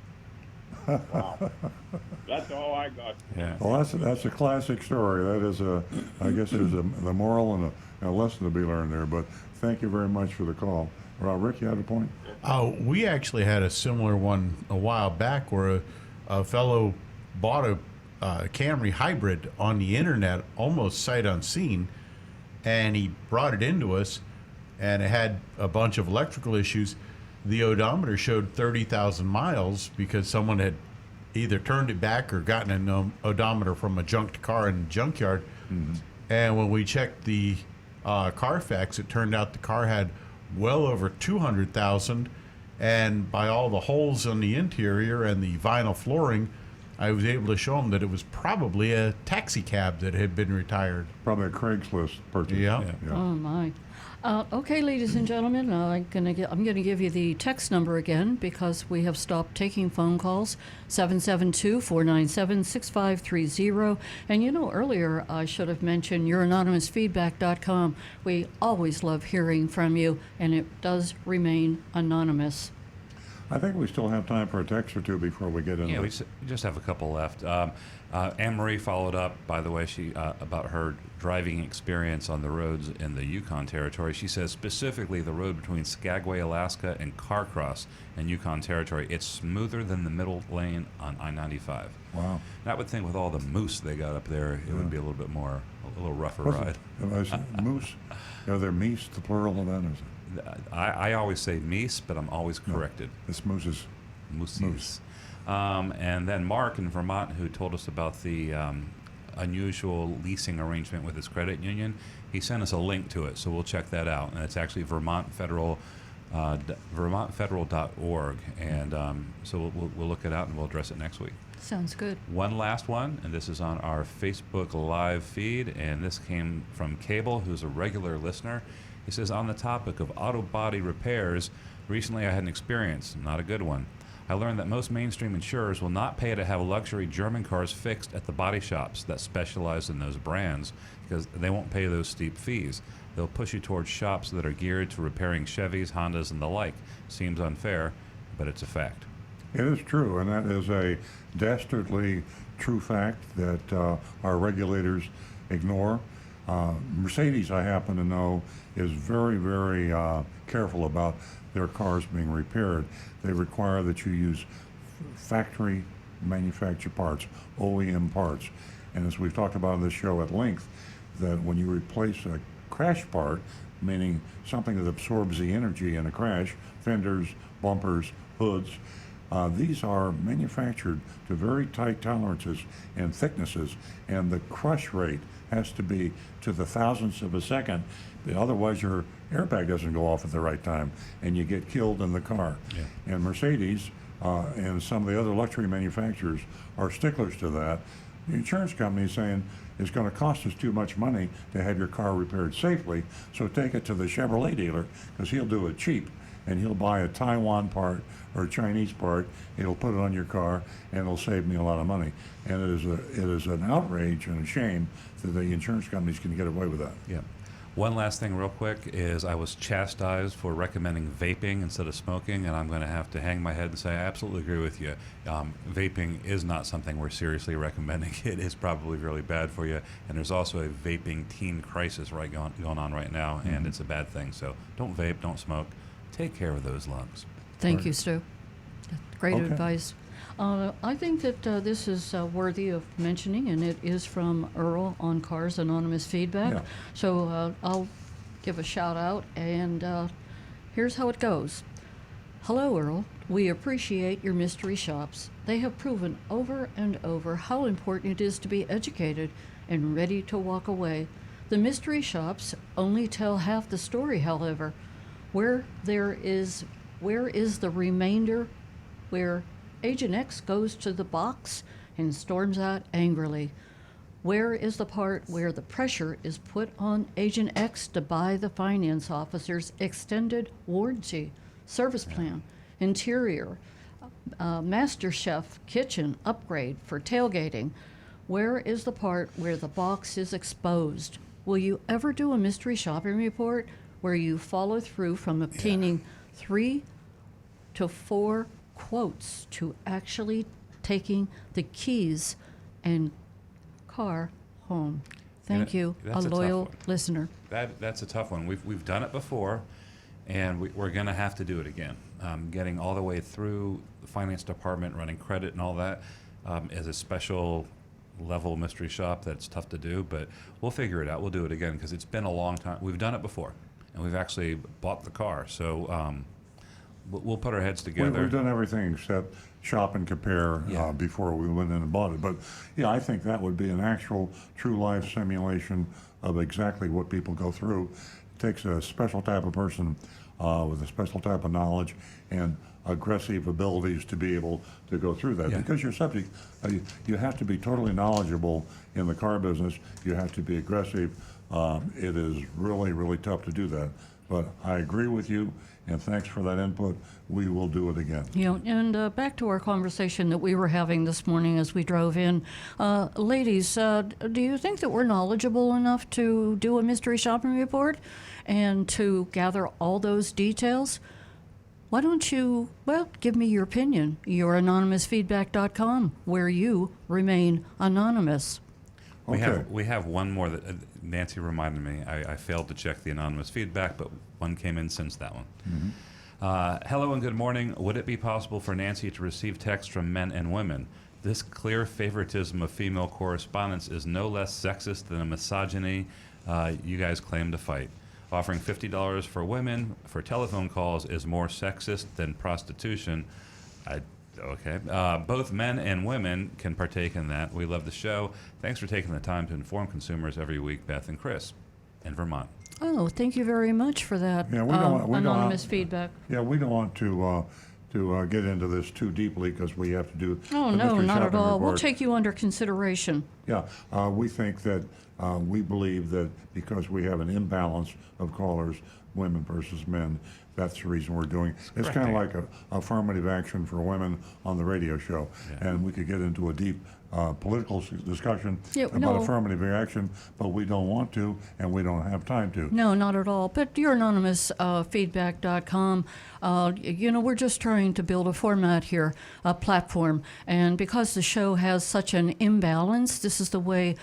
Wow. That's all I got. Yeah. Well, that's a classic story. That is I guess there's the moral and a lesson to be learned there. But thank you very much for the call. Rick, you had a point? We actually had a similar one a while back where a fellow bought a Camry hybrid on the internet, almost sight unseen, and he brought it into us, and it had a bunch of electrical issues. The odometer showed 30,000 miles because someone had either turned it back or gotten an odometer from a junked car in the junkyard. Mm-hmm. And when we checked the Carfax, it turned out the car had well over 200,000, and by all the holes on the interior and the vinyl flooring, I was able to show him that it was probably a taxi cab that had been retired. Probably a Craigslist purchase. Yeah. Yeah. Oh my. Okay, ladies and gentlemen, I'm gonna give you the text number again because we have stopped taking phone calls. 772-497-6530. And you know, earlier I should have mentioned youranonymousfeedback.com. We always love hearing from you, and it does remain anonymous. I think we still have time for a text or two before we get into Yeah, we just have a couple left. Anne-Marie followed up, by the way, about her driving experience on the roads in the Yukon Territory. She says specifically the road between Skagway, Alaska and Carcross in Yukon Territory, it's smoother than the middle lane on I-95. Wow. And I would think with all the moose they got up there, it would be a little rougher ride. Moose? Are there meese, the plural of that? Is it? I always say meese, but I'm always corrected. It's mooses. Moose. And then Mark in Vermont, who told us about the unusual leasing arrangement with his credit union, he sent us a link to it, so we'll check that out. And it's actually vermontfederal.org, and so we'll look it out and we'll address it next week. Sounds good. One last one, and this is on our Facebook Live feed, and this came from Cable, who's a regular listener. He says, on the topic of auto body repairs, recently I had an experience, not a good one. I learned that most mainstream insurers will not pay to have luxury German cars fixed at the body shops that specialize in those brands because they won't pay those steep fees. They'll push you towards shops that are geared to repairing Chevys, Hondas, and the like. Seems unfair, but it's a fact. It is true, and that is a dastardly true fact that our regulators ignore. Mercedes, I happen to know, is very, very careful about their cars being repaired. They require that you use factory manufactured parts, OEM parts. And as we've talked about on this show at length, that when you replace a crash part, meaning something that absorbs the energy in a crash, fenders, bumpers, hoods, these are manufactured to very tight tolerances and thicknesses, and the crush rate has to be to the thousandths of a second. Otherwise, your airbag doesn't go off at the right time, and you get killed in the car. Yeah. And Mercedes and some of the other luxury manufacturers are sticklers to that. The insurance company is saying it's going to cost us too much money to have your car repaired safely, so take it to the Chevrolet dealer because he'll do it cheap. And he'll buy a Taiwan part or a Chinese part, he'll put it on your car, and it'll save me a lot of money. And it is an outrage and a shame that the insurance companies can get away with that. Yeah. One last thing real quick is I was chastised for recommending vaping instead of smoking, and I'm going to have to hang my head and say I absolutely agree with you. Vaping is not something we're seriously recommending. It is probably really bad for you, and there's also a vaping teen crisis going on right now, and it's a bad thing. So don't vape, don't smoke. Take care of those lungs. Thank you, Stu. Great advice. I think that this is worthy of mentioning, and it is from Earl on Cars Anonymous Feedback. Yeah. So I'll give a shout out, and here's how it goes. Hello, Earl. We appreciate your mystery shops. They have proven over and over how important it is to be educated and ready to walk away. The mystery shops only tell half the story, however. Where is the remainder where Agent X goes to the box and storms out angrily? Where is the part where the pressure is put on Agent X to buy the finance officer's extended warranty, service plan, interior, Master Chef kitchen upgrade for tailgating? Where is the part where the box is exposed? Will you ever do a mystery shopping report where you follow through from obtaining 3 to 4 quotes to actually taking the keys and car home. Thank you, a that's a tough loyal one. listener. That's a tough one. We've done it before, and we're going to have to do it again. Getting all the way through the finance department, running credit and all that is a special level mystery shop that's tough to do, but we'll figure it out. We'll do it again because it's been a long time. We've done it before, and we've actually bought the car. So we'll put our heads together. We've done everything except shop and compare Yeah. before we went in and bought it. But yeah, I think that would be an actual true life simulation of exactly what people go through. It takes a special type of person with a special type of knowledge and aggressive abilities to be able to go through that. Yeah. Because you're subject, you have to be totally knowledgeable in the car business. You have to be aggressive. It is really, really tough to do that. But I agree with you, and thanks for that input. We will do it again. You know, and back to our conversation that we were having this morning as we drove in. Ladies, do you think that we're knowledgeable enough to do a mystery shopping report and to gather all those details? Why don't you, well, give me your opinion. YourAnonymousFeedback.com, where you remain anonymous. Okay. We have one more that Nancy reminded me. I failed to check the anonymous feedback, but one came in since that one. Hello and good morning. Would it be possible for Nancy to receive text from men and women? This clear favoritism of female correspondence is no less sexist than a misogyny you guys claim to fight. Offering $50 for women for telephone calls is more sexist than prostitution. Okay. Both men and women can partake in that. We love the show. Thanks for taking the time to inform consumers every week, Beth and Chris in Vermont. Oh, thank you very much for that Yeah, we don't anonymous feedback. Yeah, we don't want to get into this too deeply because we have to do. Oh, the no, mystery not at shopping all. We'll report. take you under consideration. Yeah, we think that we believe that because we have an imbalance of callers, women versus men, that's the reason we're doing. It's kind of like a affirmative action for women on the radio show, and we could get into a deep political discussion about affirmative action, but we don't want to, and we don't have time to. No, not at all. But YourAnonymousFeedback.com, you know, we're just trying to build a format here, a platform. And because the show has such an imbalance, this is the way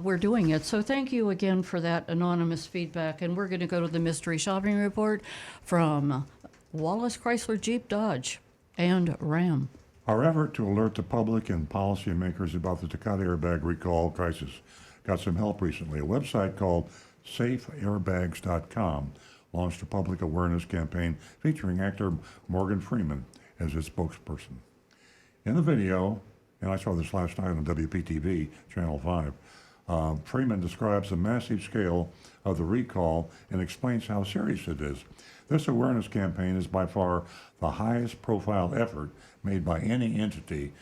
we're doing it. So thank you again for that anonymous feedback. And we're going to go to the mystery shopping report from Wallace Chrysler Jeep Dodge and Ram. Our effort to alert the public and policymakers about the Takata airbag recall crisis got some help recently. A website called safeairbags.com launched a public awareness campaign featuring actor Morgan Freeman as its spokesperson. In the video, and I saw this last night on WPTV, Channel 5, Freeman describes the massive scale of the recall and explains how serious it is. This awareness campaign is by far the highest profile effort made by any entity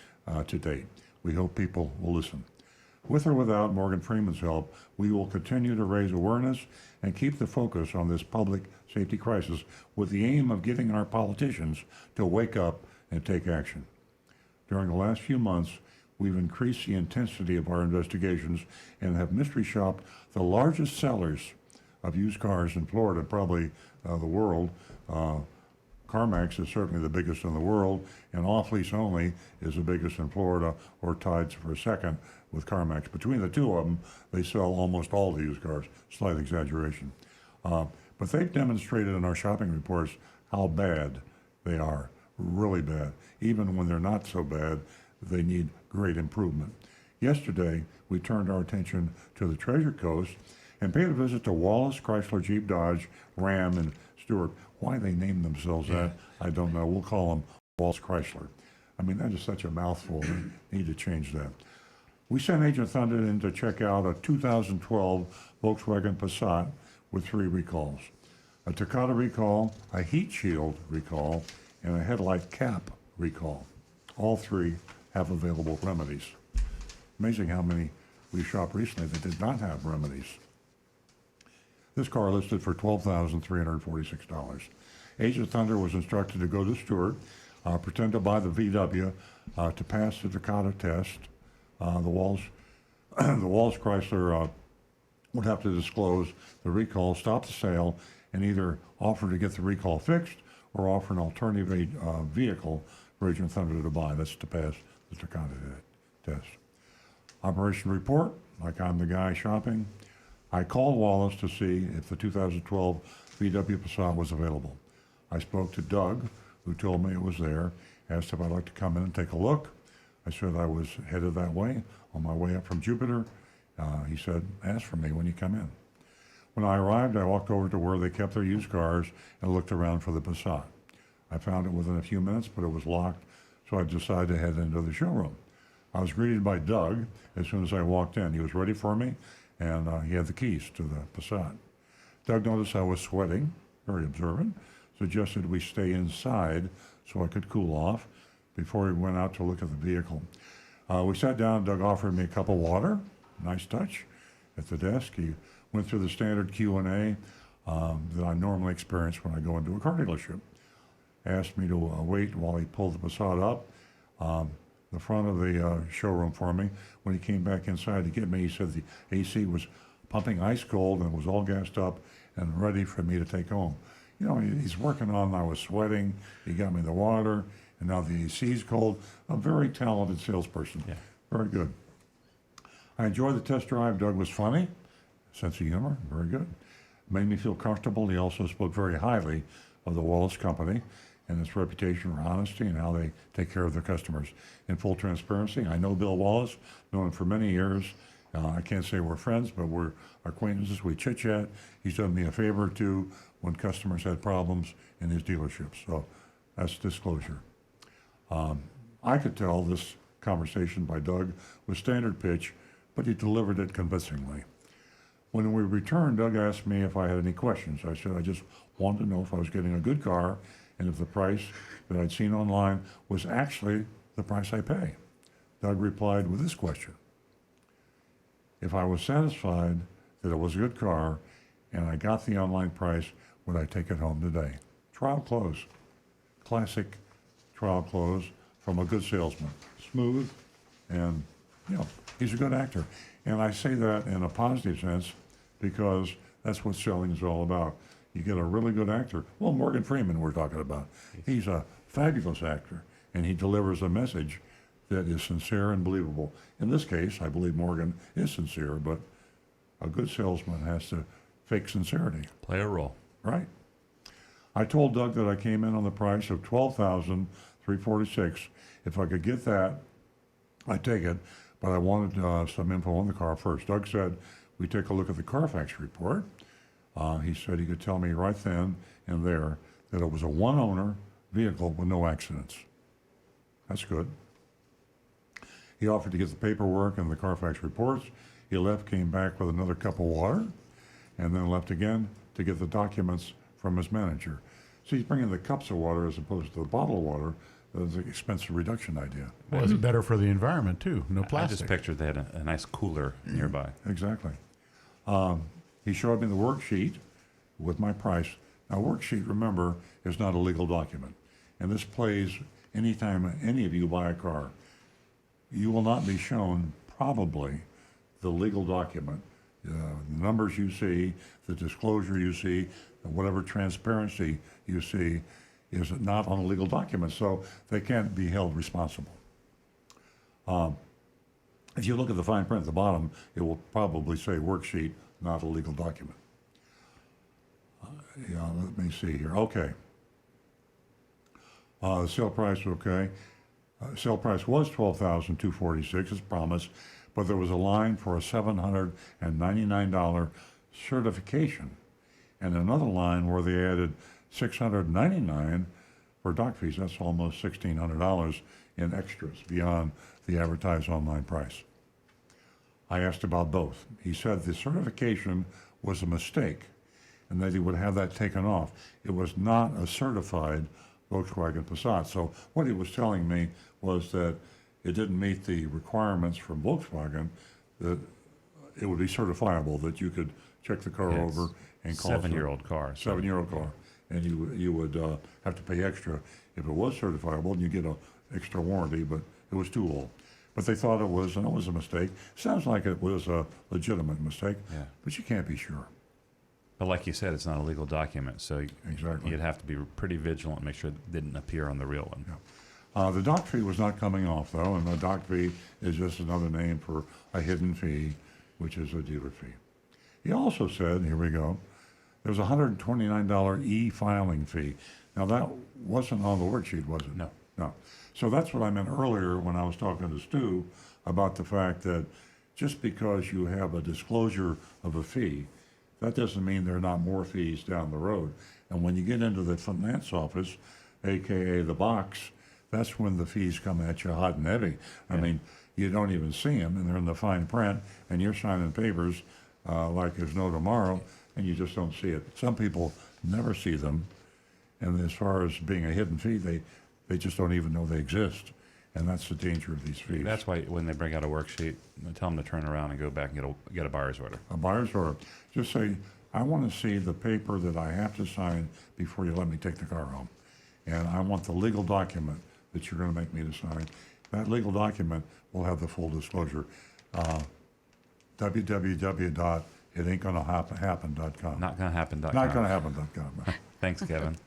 to date. We hope people will listen. With or without Morgan Freeman's help, we will continue to raise awareness and keep the focus on this public safety crisis with the aim of getting our politicians to wake up and take action. During the last few months, we've increased the intensity of our investigations and have mystery shopped the largest sellers of used cars in Florida, probably the world. CarMax is certainly the biggest in the world, and off-lease only is the biggest in Florida, or tied for second with CarMax. Between the two of them, they sell almost all the used cars. Slight exaggeration. But they've demonstrated in our shopping reports how bad they are, really bad. Even when they're not so bad, they need great improvement. Yesterday, we turned our attention to the Treasure Coast and paid a visit to Wallace Chrysler Jeep Dodge, Ram, and Stewart. Why they named themselves that, I don't know. We'll call them Wallace Chrysler. I mean, that is such a mouthful. We need to change that. We sent Agent Thunder in to check out a 2012 Volkswagen Passat with 3 recalls. A Takata recall, a heat shield recall, and a headlight cap recall. All 3 have available remedies. Amazing how many we shopped recently that did not have remedies. This car listed for $12,346. Agent Thunder was instructed to go to Stewart, pretend to buy the VW to pass the Takata test. The Walsh Chrysler would have to disclose the recall, stop the sale, and either offer to get the recall fixed or offer an alternative vehicle for Agent Thunder to buy. That's to pass that took on the test. Operation report, like I'm the guy shopping. I called Wallace to see if the 2012 VW Passat was available. I spoke to Doug, who told me it was there, asked if I'd like to come in and take a look. I said I was headed that way, on my way up from Jupiter. He said, ask for me when you come in. When I arrived, I walked over to where they kept their used cars and looked around for the Passat. I found it within a few minutes, but it was locked, so I decided to head into the showroom. I was greeted by Doug as soon as I walked in. He was ready for me, and he had the keys to the Passat. Doug noticed I was sweating, very observant, suggested we stay inside so I could cool off before he went out to look at the vehicle. We sat down. Doug offered me a cup of water, nice touch, at the desk. He went through the standard Q&A that I normally experience when I go into a car dealership. Asked me to wait while he pulled the Passat up the front of the showroom for me. When he came back inside to get me, he said the AC was pumping ice cold and was all gassed up and ready for me to take home. You know, he's working on, I was sweating, he got me the water, and now the AC's cold. A very talented salesperson. Yeah. Very good. I enjoyed the test drive. Doug was funny, sense of humor, very good. Made me feel comfortable. He also spoke very highly of the Wallace Company and its reputation for honesty and how they take care of their customers. In full transparency, I know Bill Wallace, known him for many years. I can't say we're friends, but we're acquaintances. We chit-chat. He's done me a favor or two when customers had problems in his dealership. So that's disclosure. I could tell this conversation by Doug was standard pitch, but he delivered it convincingly. When we returned, Doug asked me if I had any questions. I said I just wanted to know if I was getting a good car and if the price that I'd seen online was actually the price I pay. Doug replied with this question: if I was satisfied that it was a good car and I got the online price, would I take it home today? Trial close. Classic trial close from a good salesman. Smooth, and, you know, he's a good actor. And I say that in a positive sense because that's what selling is all about. You get a really good actor. Well, Morgan Freeman we're talking about. He's a fabulous actor, and he delivers a message that is sincere and believable. In this case, I believe Morgan is sincere, but a good salesman has to fake sincerity. Play a role. Right. I told Doug that I came in on the price of $12,346. If I could get that, I'd take it, but I wanted some info on the car first. Doug said we take a look at the Carfax report. He said he could tell me right then and there that it was a one-owner vehicle with no accidents. That's good. He offered to get the paperwork and the Carfax reports. He left, came back with another cup of water, and then left again to get the documents from his manager. So he's bringing the cups of water as opposed to the bottle of water. That's an expense reduction idea. Well, it's better for the environment, too. No plastic. I just pictured they had a nice cooler nearby. Exactly. He showed me the worksheet with my price. Now, worksheet, remember, is not a legal document. And this plays anytime any of you buy a car. You will not be shown, probably, the legal document. The numbers you see, the disclosure you see, whatever transparency you see is not on a legal document, so they can't be held responsible. If you look at the fine print at the bottom, it will probably say worksheet, not a legal document. Yeah, let me see here. Okay. The sale price, okay. Sale price was $12,246 as promised, but there was a line for a $799 certification and another line where they added $699 for dock fees. That's almost $1,600 in extras beyond the advertised online price. I asked about both. He said the certification was a mistake and that he would have that taken off. It was not a certified Volkswagen Passat. So what he was telling me was that it didn't meet the requirements from Volkswagen, that it would be certifiable, that you could check the car over and call it. 7-year-old car. 7-year-old car. And you would have to pay extra if it was certifiable, and you get an extra warranty, but it was too old. But they thought it was, and it was a mistake. Sounds like it was a legitimate mistake, but you can't be sure. But like you said, it's not a legal document, so Exactly. you'd have to be pretty vigilant and make sure it didn't appear on the real one. Yeah. The dock fee was not coming off, though, and the dock fee is just another name for a hidden fee, which is a dealer fee. He also said, here we go, there's a $129 e-filing fee. Now, that wasn't on the worksheet, was it? No. No. So that's what I meant earlier when I was talking to Stu about the fact that just because you have a disclosure of a fee, that doesn't mean there are not more fees down the road. And when you get into the finance office, AKA the box, that's when the fees come at you hot and heavy. I mean, you don't even see them, and they're in the fine print, and you're signing papers like there's no tomorrow, and you just don't see it. Some people never see them, and as far as being a hidden fee, they just don't even know they exist, and that's the danger of these fees. That's why when they bring out a worksheet, I tell them to turn around and go back and get a buyer's order. A buyer's order. Just say, I want to see the paper that I have to sign before you let me take the car home, and I want the legal document that you're going to make me to sign. That legal document will have the full disclosure. www.itaintgonnahappen.com. Notgonnahappen.com. Notgonnahappen.com. Thanks, Kevin.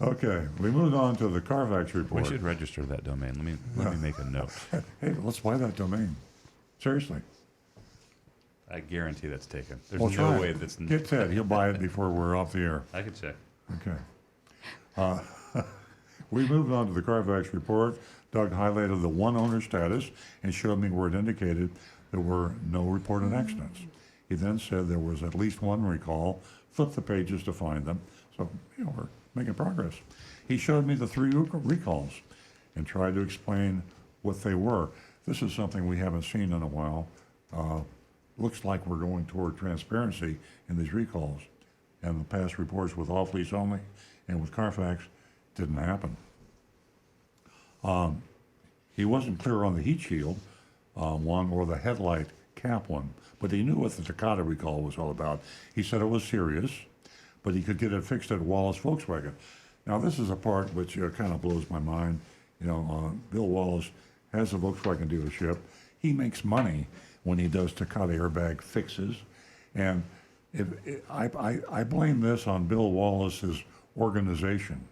Okay, we moved on to the Carfax report. We should register that domain. Let me make a note. Hey, let's buy that domain. Seriously. I guarantee that's taken. There's We'll try no it. way that's. Get Ted. He'll buy it before we're off the air. I can check. Okay. We moved on to the Carfax report. Doug highlighted the one owner status and showed me where it indicated there were no reported accidents. He then said there was at least one recall, flipped the pages to find them. So, we're making progress. He showed me the 3 recalls and tried to explain what they were. This is something we haven't seen in a while. Looks like we're going toward transparency in these recalls. And the past reports with off-lease only and with Carfax didn't happen. He wasn't clear on the heat shield one or the headlight cap one, but he knew what the Takata recall was all about. He said it was serious, but he could get it fixed at Wallace Volkswagen. Now, this is a part which kind of blows my mind. Bill Wallace has a Volkswagen dealership. He makes money when he does Takata airbag fixes, and I blame this on Bill Wallace's organization,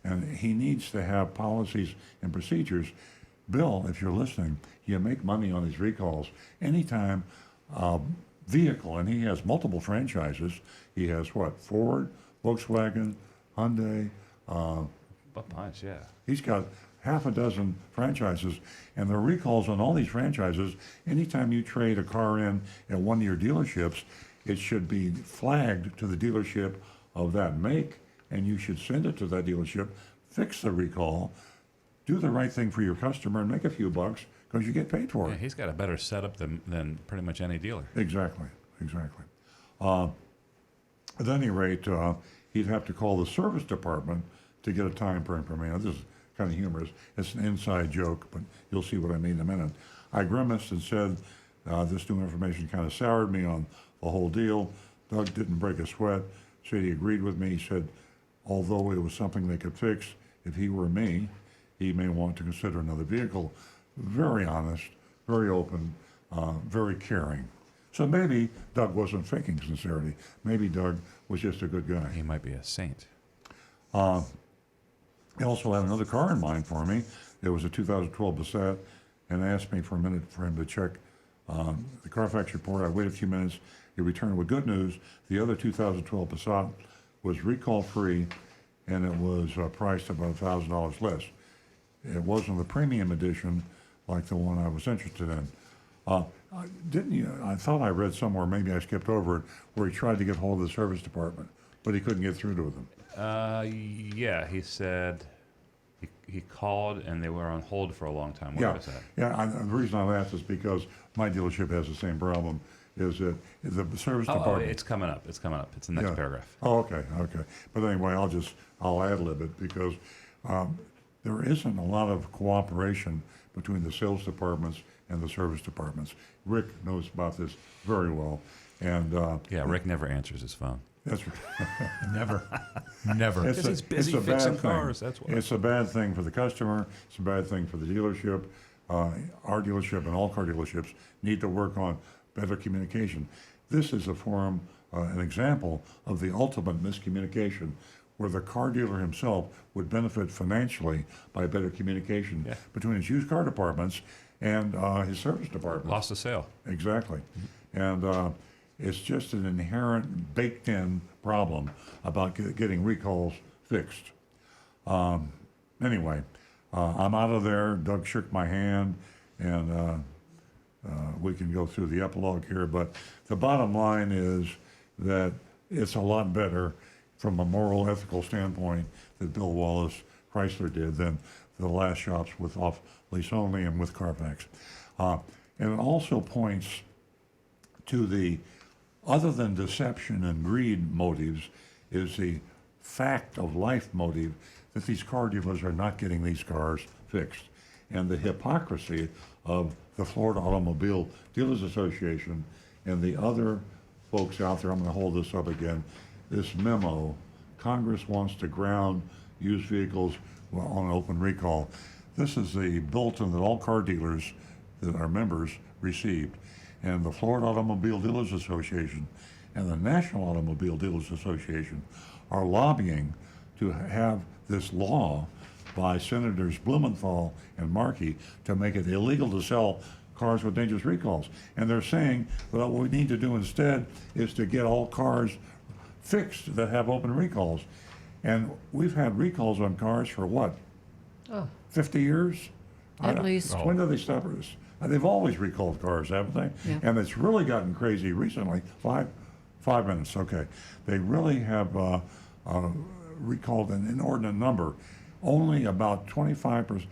and he needs to have policies and procedures. Bill, if you're listening, you make money on these recalls. Anytime vehicle, and he has multiple franchises. He has Ford, Volkswagen, Hyundai. A bunch, yeah. He's got half a dozen franchises, and there are recalls on all these franchises. Anytime you trade a car in at one of your dealerships, it should be flagged to the dealership of that make, and you should send it to that dealership, fix the recall, do the right thing for your customer, and make a few bucks because you get paid for Yeah, it. he's got a better setup than pretty much any dealer. Exactly. At any rate, he'd have to call the service department to get a time frame from me. Now, this is kind of humorous. It's an inside joke, but you'll see what I mean in a minute. I grimaced and said, this new information kind of soured me on the whole deal. Doug didn't break a sweat, said he agreed with me. He said, although it was something they could fix, if he were me, he may want to consider another vehicle. Very honest, very open, very caring. So maybe Doug wasn't faking sincerity. Maybe Doug was just a good guy. He might be a saint. He also had another car in mind for me. It was a 2012 Passat, and asked me for a minute for him to check the Carfax report. I waited a few minutes. He returned with good news. The other 2012 Passat was recall-free, and it was priced about $1,000 less. It wasn't the premium edition like the one I was interested in. Didn't you? I thought I read somewhere, maybe I skipped over it, where he tried to get hold of the service department, but he couldn't get through to them. Yeah, he said he called and they were on hold for a long time. What was that? Yeah. The reason I asked is because my dealership has the same problem. Is that the service department? It's coming up. It's coming up. It's the next paragraph. Oh, okay. But anyway, I'll ad-lib it because there isn't a lot of cooperation between the sales departments and the service departments. Rick knows about this very well, and Rick never answers his phone. That's right. Never. Because he's busy fixing cars. That's why. It's a bad thing for the customer. It's a bad thing for the dealership. Our dealership and all car dealerships need to work on better communication. This is an example of the ultimate miscommunication, where the car dealer himself would benefit financially by better communication between his used car departments and his service department. Lost a sale. Exactly. And it's just an inherent baked-in problem about getting recalls fixed. Anyway, I'm out of there. Doug shook my hand, and we can go through the epilogue here. But the bottom line is that it's a lot better from a moral, ethical standpoint that Bill Wallace Chrysler did than the last shops with off-lease only and with Carfax. And it also points to the, other than deception and greed motives, is the fact of life motive that these car dealers are not getting these cars fixed. And the hypocrisy of the Florida Automobile Dealers Association and the other folks out there. I'm going to hold this up again. This memo, Congress wants to ground used vehicles on open recall. This is the bulletin that all car dealers that are members received. And the Florida Automobile Dealers Association and the National Automobile Dealers Association are lobbying to have this law by Senators Blumenthal and Markey to make it illegal to sell cars with dangerous recalls. And they're saying, well, what we need to do instead is to get all cars fixed that have open recalls. And we've had recalls on cars for what? 50 years? At least. When do they stop us? They've always recalled cars, haven't they? Yeah. And it's really gotten crazy recently. Five minutes, okay. They really have recalled an inordinate number. Only about 25 to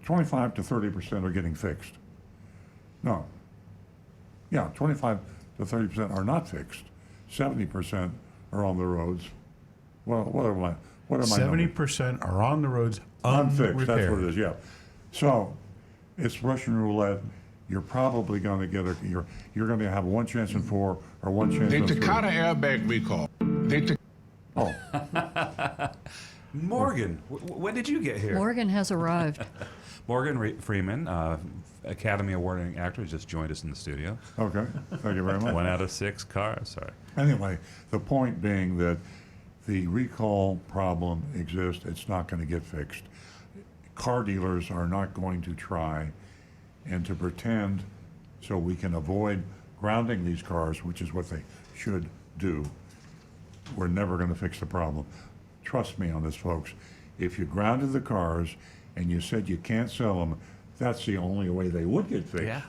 30% are getting fixed. No. Yeah, 25 to 30% are not fixed. 70% are on the roads. Well, what am I? 70% are on the roads unfixed. Unfixed. That's what it is. Yeah. So it's Russian roulette. You're probably going to get you're going to have one chance in 4 or one chance in 3. They Takata airbag recall. Oh. Morgan, when did you get here? Morgan has arrived. Morgan Freeman, Academy Award-winning actor, just joined us in the studio. Okay, thank you very much. 1 out of 6 cars, sorry. Anyway, the point being that the recall problem exists. It's not going to get fixed. Car dealers are not going to try and to pretend so we can avoid grounding these cars, which is what they should do. We're never going to fix the problem. Trust me on this, folks. If you grounded the cars and you said you can't sell them, that's the only way they would get fixed. Yeah.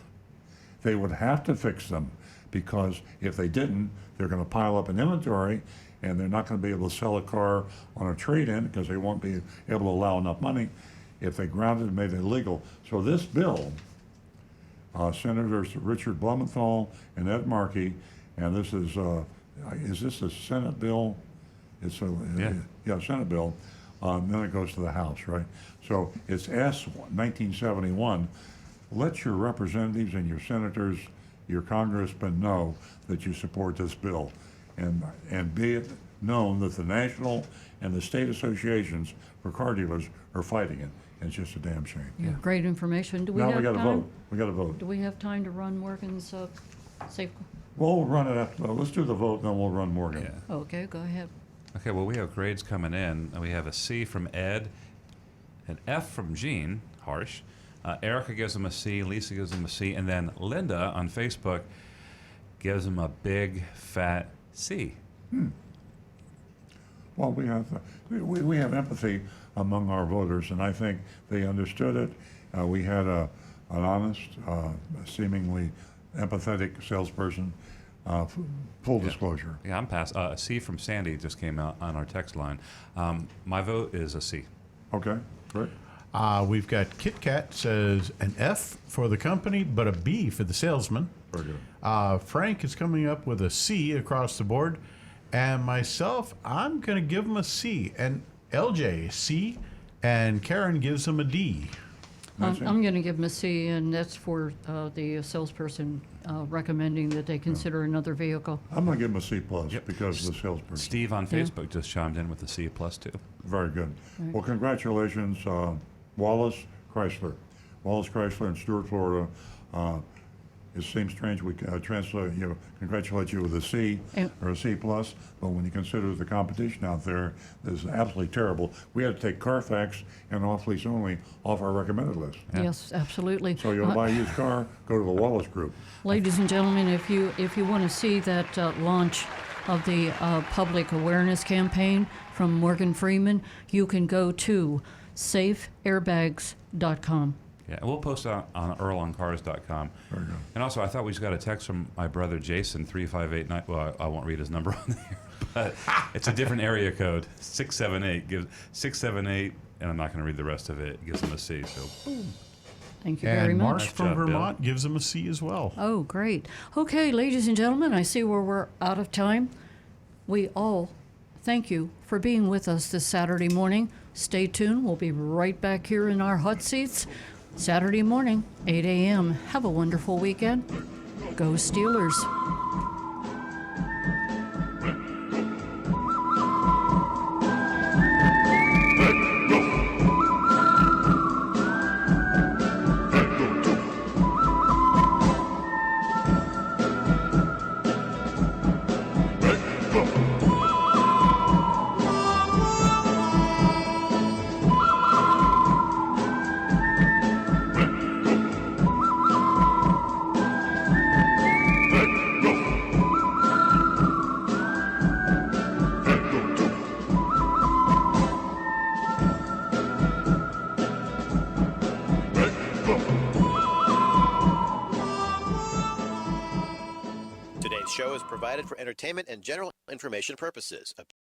They would have to fix them, because if they didn't, they're going to pile up in inventory, and they're not going to be able to sell a car on a trade-in because they won't be able to allow enough money if they grounded and made it illegal. So this bill, Senators Richard Blumenthal and Ed Markey, and this is this a Senate bill? It's a Senate bill. Then it goes to the House, right? So it's S 1971. Let your representatives and your senators, your congressmen know that you support this bill, and be it known that the national and the state associations for car dealers are fighting it. And it's just a damn shame. Yeah, great information. Do we Now have we got to time? vote. We got to vote. Do we have time to run Morgan's safe? Well, we'll run it after. Let's do the vote, then we'll run Morgan. Yeah. Okay, go ahead. Okay, well, we have grades coming in. We have a C from Ed, an F from Jean, harsh. Erica gives him a C, Lisa gives him a C, and then Linda on Facebook gives him a big, fat C. Well, we have empathy among our voters, and I think they understood it. We had an honest, seemingly empathetic salesperson. Full disclosure. Yeah, I'm past. A C from Sandy just came out on our text line. My vote is a C. Okay, great. We've got Kit Kat says an F for the company, but a B for the salesman. Very good. Frank is coming up with a C across the board. And myself, I'm going to give him a C. And LJ, C. And Karen gives him a D. I'm going to give him a C, and that's for the salesperson recommending that they consider another vehicle. I'm going to give him a C plus because of the salesperson. Steve on Facebook just chimed in with a C plus too. Very good. Right. Well, congratulations, Wallace Chrysler. Wallace Chrysler in Stuart, Florida. It seems strange we congratulate you with a C And- or a C plus, but when you consider the competition out there, it's absolutely terrible. We had to take Carfax and off-lease only off our recommended list. Yes, absolutely. So you want to buy a used car, go to the Wallace Group. Ladies and gentlemen, if you want to see that launch of the public awareness campaign from Morgan Freeman, you can go to safeairbags.com. Yeah, we'll post it on earloncars.com. There you go. And also, I thought we just got a text from my brother Jason, 3589. Well, I won't read his number on there, but it's a different area code. 678, and I'm not going to read the rest of it. It gives him a C. So, boom. Thank you very And much. Marsh Nice from job, Bill. Vermont gives him a C as well. Oh, great. Okay, ladies and gentlemen, I see where we're out of time. We all thank you for being with us this Saturday morning. Stay tuned. We'll be right back here in our hot seats Saturday morning, 8 a.m. Have a wonderful weekend. Go Steelers. Today's show is provided for entertainment and general information purposes.